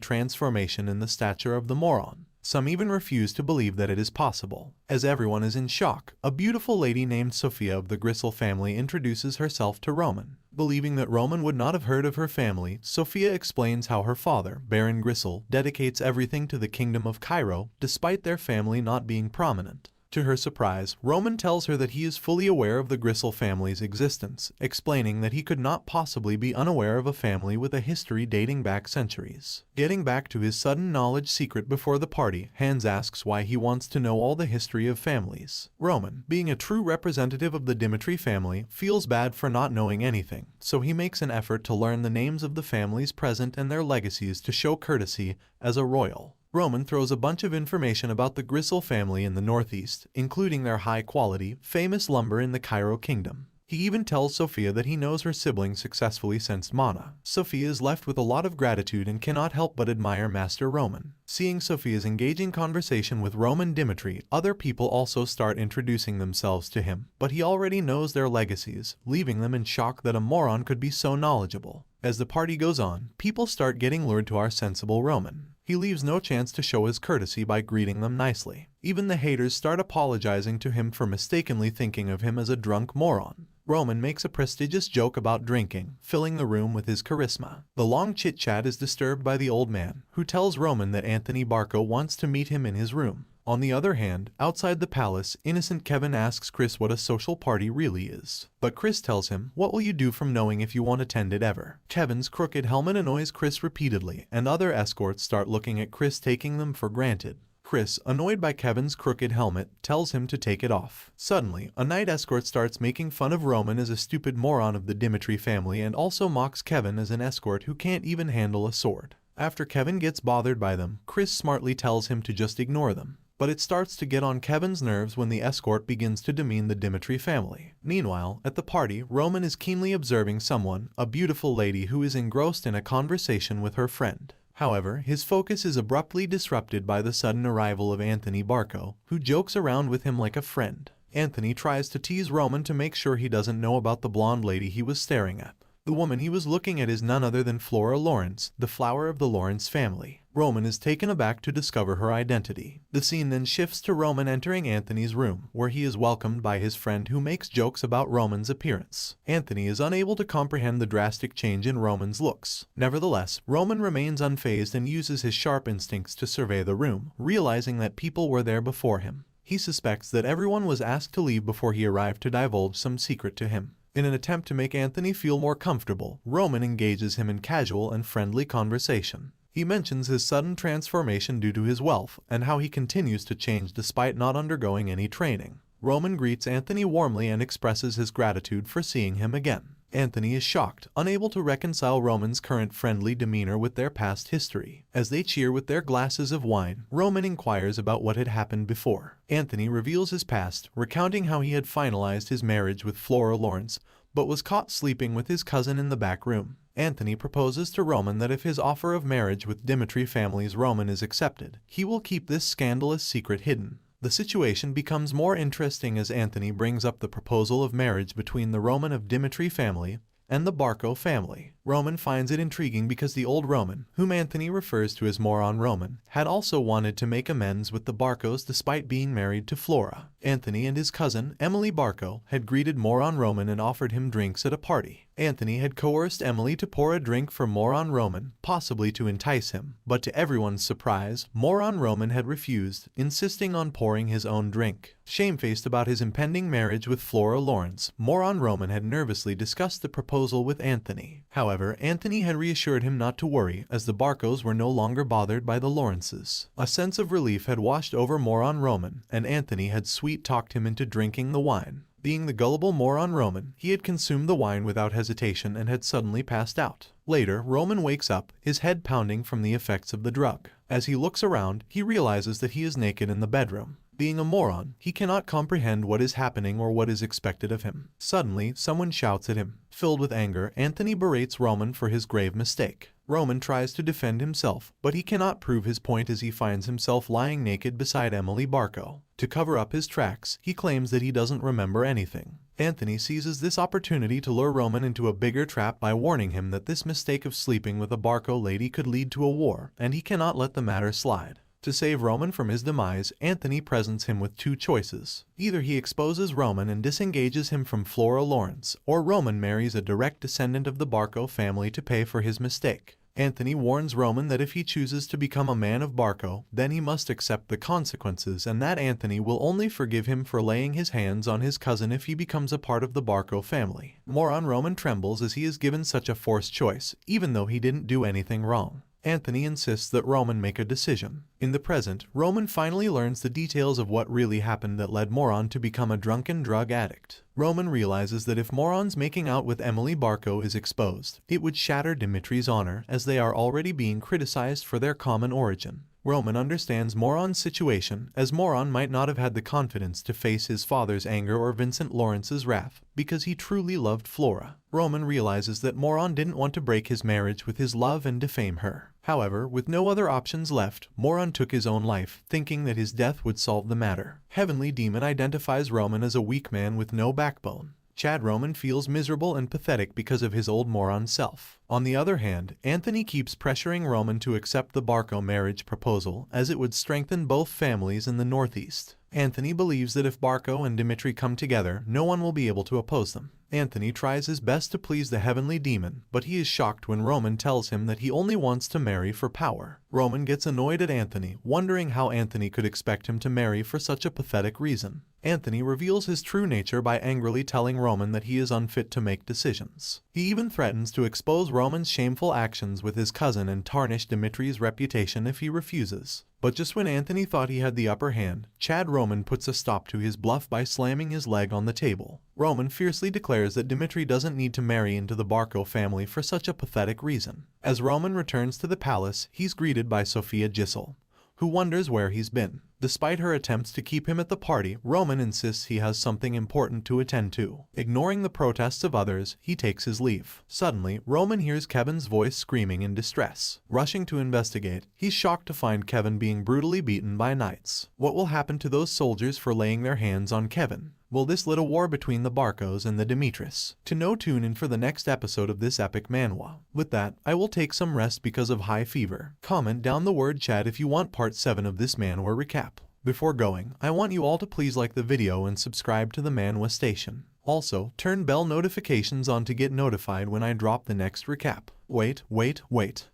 transformation in the stature of the moron. Some even refuse to believe that it is possible. As everyone is in shock, a beautiful lady named Sophia of the Grisel family introduces herself to Roman. Believing that Roman would not have heard of her family, Sophia explains how her father, Baron Grisel, dedicates everything to the kingdom of Cairo, despite their family not being prominent. To her surprise, Roman tells her that he is fully aware of the Grisel family's existence, explaining that he could not possibly be unaware of a family with a history dating back centuries. Getting back to his sudden knowledge secret before the party, Hans asks why he wants to know all the history of families. Roman, being a true representative of the Dimitri family, feels bad for not knowing anything, so he makes an effort to learn the names of the families present and their legacies to show courtesy as a royal. Roman throws a bunch of information about the Grisel family in the northeast, including their high-quality, famous lumber in the Cairo kingdom. He even tells Sophia that he knows her siblings successfully sensed mana. Sophia is left with a lot of gratitude and cannot help but admire Master Roman. Seeing Sophia's engaging conversation with Roman Dimitri, other people also start introducing themselves to him, but he already knows their legacies, leaving them in shock that a moron could be so knowledgeable. As the party goes on, people start getting lured to our sensible Roman. He leaves no chance to show his courtesy by greeting them nicely. Even the haters start apologizing to him for mistakenly thinking of him as a drunk moron. Roman makes a prestigious joke about drinking, filling the room with his charisma. The long chit-chat is disturbed by the old man, who tells Roman that Anthony Barco wants to meet him in his room. On the other hand, outside the palace, innocent Kevin asks Chris what a social party really is. But Chris tells him, "What will you do from knowing if you won't attend it ever?" Kevin's crooked helmet annoys Chris repeatedly, and other escorts start looking at Chris, taking them for granted. Chris, annoyed by Kevin's crooked helmet, tells him to take it off. Suddenly, a night escort starts making fun of Roman as a stupid moron of the Dimitri family and also mocks Kevin as an escort who can't even handle a sword. After Kevin gets bothered by them, Chris smartly tells him to just ignore them. But it starts to get on Kevin's nerves when the escort begins to demean the Dimitri family. Meanwhile, at the party, Roman is keenly observing someone, a beautiful lady who is engrossed in a conversation with her friend. However, his focus is abruptly disrupted by the sudden arrival of Anthony Barco, who jokes around with him like a friend. Anthony tries to tease Roman to make sure he doesn't know about the blonde lady he was staring at. The woman he was looking at is none other than Flora Lawrence, the flower of the Lawrence family. Roman is taken aback to discover her identity. The scene then shifts to Roman entering Anthony's room, where he is welcomed by his friend who makes jokes about Roman's appearance. Anthony is unable to comprehend the drastic change in Roman's looks. Nevertheless, Roman remains unfazed and uses his sharp instincts to survey the room, realizing that people were there before him. He suspects that everyone was asked to leave before he arrived to divulge some secret to him. In an attempt to make Anthony feel more comfortable, Roman engages him in casual and friendly conversation. He mentions his sudden transformation due to his wealth and how he continues to change despite not undergoing any training. Roman greets Anthony warmly and expresses his gratitude for seeing him again. Anthony is shocked, unable to reconcile Roman's current friendly demeanor with their past history. As they cheer with their glasses of wine, Roman inquires about what had happened before. Anthony reveals his past, recounting how he had finalized his marriage with Flora Lawrence, but was caught sleeping with his cousin in the back room. Anthony proposes to Roman that if his offer of marriage with Dimitri family's Roman is accepted, he will keep this scandalous secret hidden. The situation becomes more interesting as Anthony brings up the proposal of marriage between the Roman of Dimitri family and the Barco family. Roman finds it intriguing because the old Roman, whom Anthony refers to as Moron Roman, had also wanted to make amends with the Barcos despite being married to Flora. Anthony and his cousin, Emily Barco, had greeted Moron Roman and offered him drinks at a party. Anthony had coerced Emily to pour a drink for Moron Roman, possibly to entice him, but to everyone's surprise, Moron Roman had refused, insisting on pouring his own drink. Shamefaced about his impending marriage with Flora Lawrence, Moron Roman had nervously discussed the proposal with Anthony. However, Anthony had reassured him not to worry, as the Barcos were no longer bothered by the Lawrences. A sense of relief had washed over Moron Roman, and Anthony had sweet-talked him into drinking the wine. Being the gullible Moron Roman, he had consumed the wine without hesitation and had suddenly passed out. Later, Roman wakes up, his head pounding from the effects of the drug. As he looks around, he realizes that he is naked in the bedroom. Being a moron, he cannot comprehend what is happening or what is expected of him. Suddenly, someone shouts at him. Filled with anger, Anthony berates Roman for his grave mistake. Roman tries to defend himself, but he cannot prove his point as he finds himself lying naked beside Emily Barco. To cover up his tracks, he claims that he doesn't remember anything. Anthony seizes this opportunity to lure Roman into a bigger trap by warning him that this mistake of sleeping with a Barco lady could lead to a war, and he cannot let the matter slide. To save Roman from his demise, Anthony presents him with two choices. Either he exposes Roman and disengages him from Flora Lawrence, or Roman marries a direct descendant of the Barco family to pay for his mistake. Anthony warns Roman that if he chooses to become a man of Barco, then he must accept the consequences and that Anthony will only forgive him for laying his hands on his cousin if he becomes a part of the Barco family. Moron Roman trembles as he is given such a forced choice, even though he didn't do anything wrong. Anthony insists that Roman make a decision. In the present, Roman finally learns the details of what really happened that led Moron to become a drunken drug addict. Roman realizes that if Moron's making out with Emily Barco is exposed, it would shatter Dimitri's honor as they are already being criticized for their common origin. Roman understands Moron's situation, as Moron might not have had the confidence to face his father's anger or Vincent Lawrence's wrath, because he truly loved Flora. Roman realizes that Moron didn't want to break his marriage with his love and defame her. However, with no other options left, Moron took his own life, thinking that his death would solve the matter. Heavenly Demon identifies Roman as a weak man with no backbone. Chad Roman feels miserable and pathetic because of his old moron self. On the other hand, Anthony keeps pressuring Roman to accept the Barco marriage proposal, as it would strengthen both families in the Northeast. Anthony believes that if Barco and Dimitri come together, no one will be able to oppose them. Anthony tries his best to please the Heavenly Demon, but he is shocked when Roman tells him that he only wants to marry for power. Roman gets annoyed at Anthony, wondering how Anthony could expect him to marry for such a pathetic reason. Anthony reveals his true nature by angrily telling Roman that he is unfit to make decisions. He even threatens to expose Roman's shameful actions with his cousin and tarnish Dimitri's reputation if he refuses. But just when Anthony thought he had the upper hand, Chad Roman puts a stop to his bluff by slamming his leg on the table. Roman fiercely declares that Dimitri doesn't need to marry into the Barco family for such a pathetic reason. As Roman returns to the palace, he's greeted by Sophia Gisel, who wonders where he's been. Despite her attempts to keep him at the party, Roman insists he has something important to attend to. Ignoring the protests of others, he takes his leave. Suddenly, Roman hears Kevin's voice screaming in distress. Rushing to investigate, he's shocked to find Kevin being brutally beaten by knights. What will happen to those soldiers for laying their hands on Kevin? Will this lit a war between the Barcos and the Dimitris? To know, tune in for the next episode of this epic manhwa. With that, I will take some rest because of high fever. Comment down the word chat if you want part 7 of this manhwa recap. Before going, I want you all to please like the video and subscribe to the manhwa station. Also, turn bell notifications on to get notified when I drop the next recap. Wait.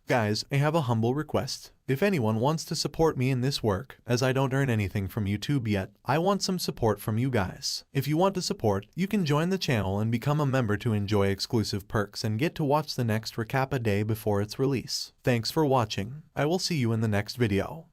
Guys, I have a humble request. If anyone wants to support me in this work, as I don't earn anything from YouTube yet, I want some support from you guys. If you want to support, you can join the channel and become a member to enjoy exclusive perks and get to watch the next recap a day before its release. Thanks for watching. I will see you in the next video.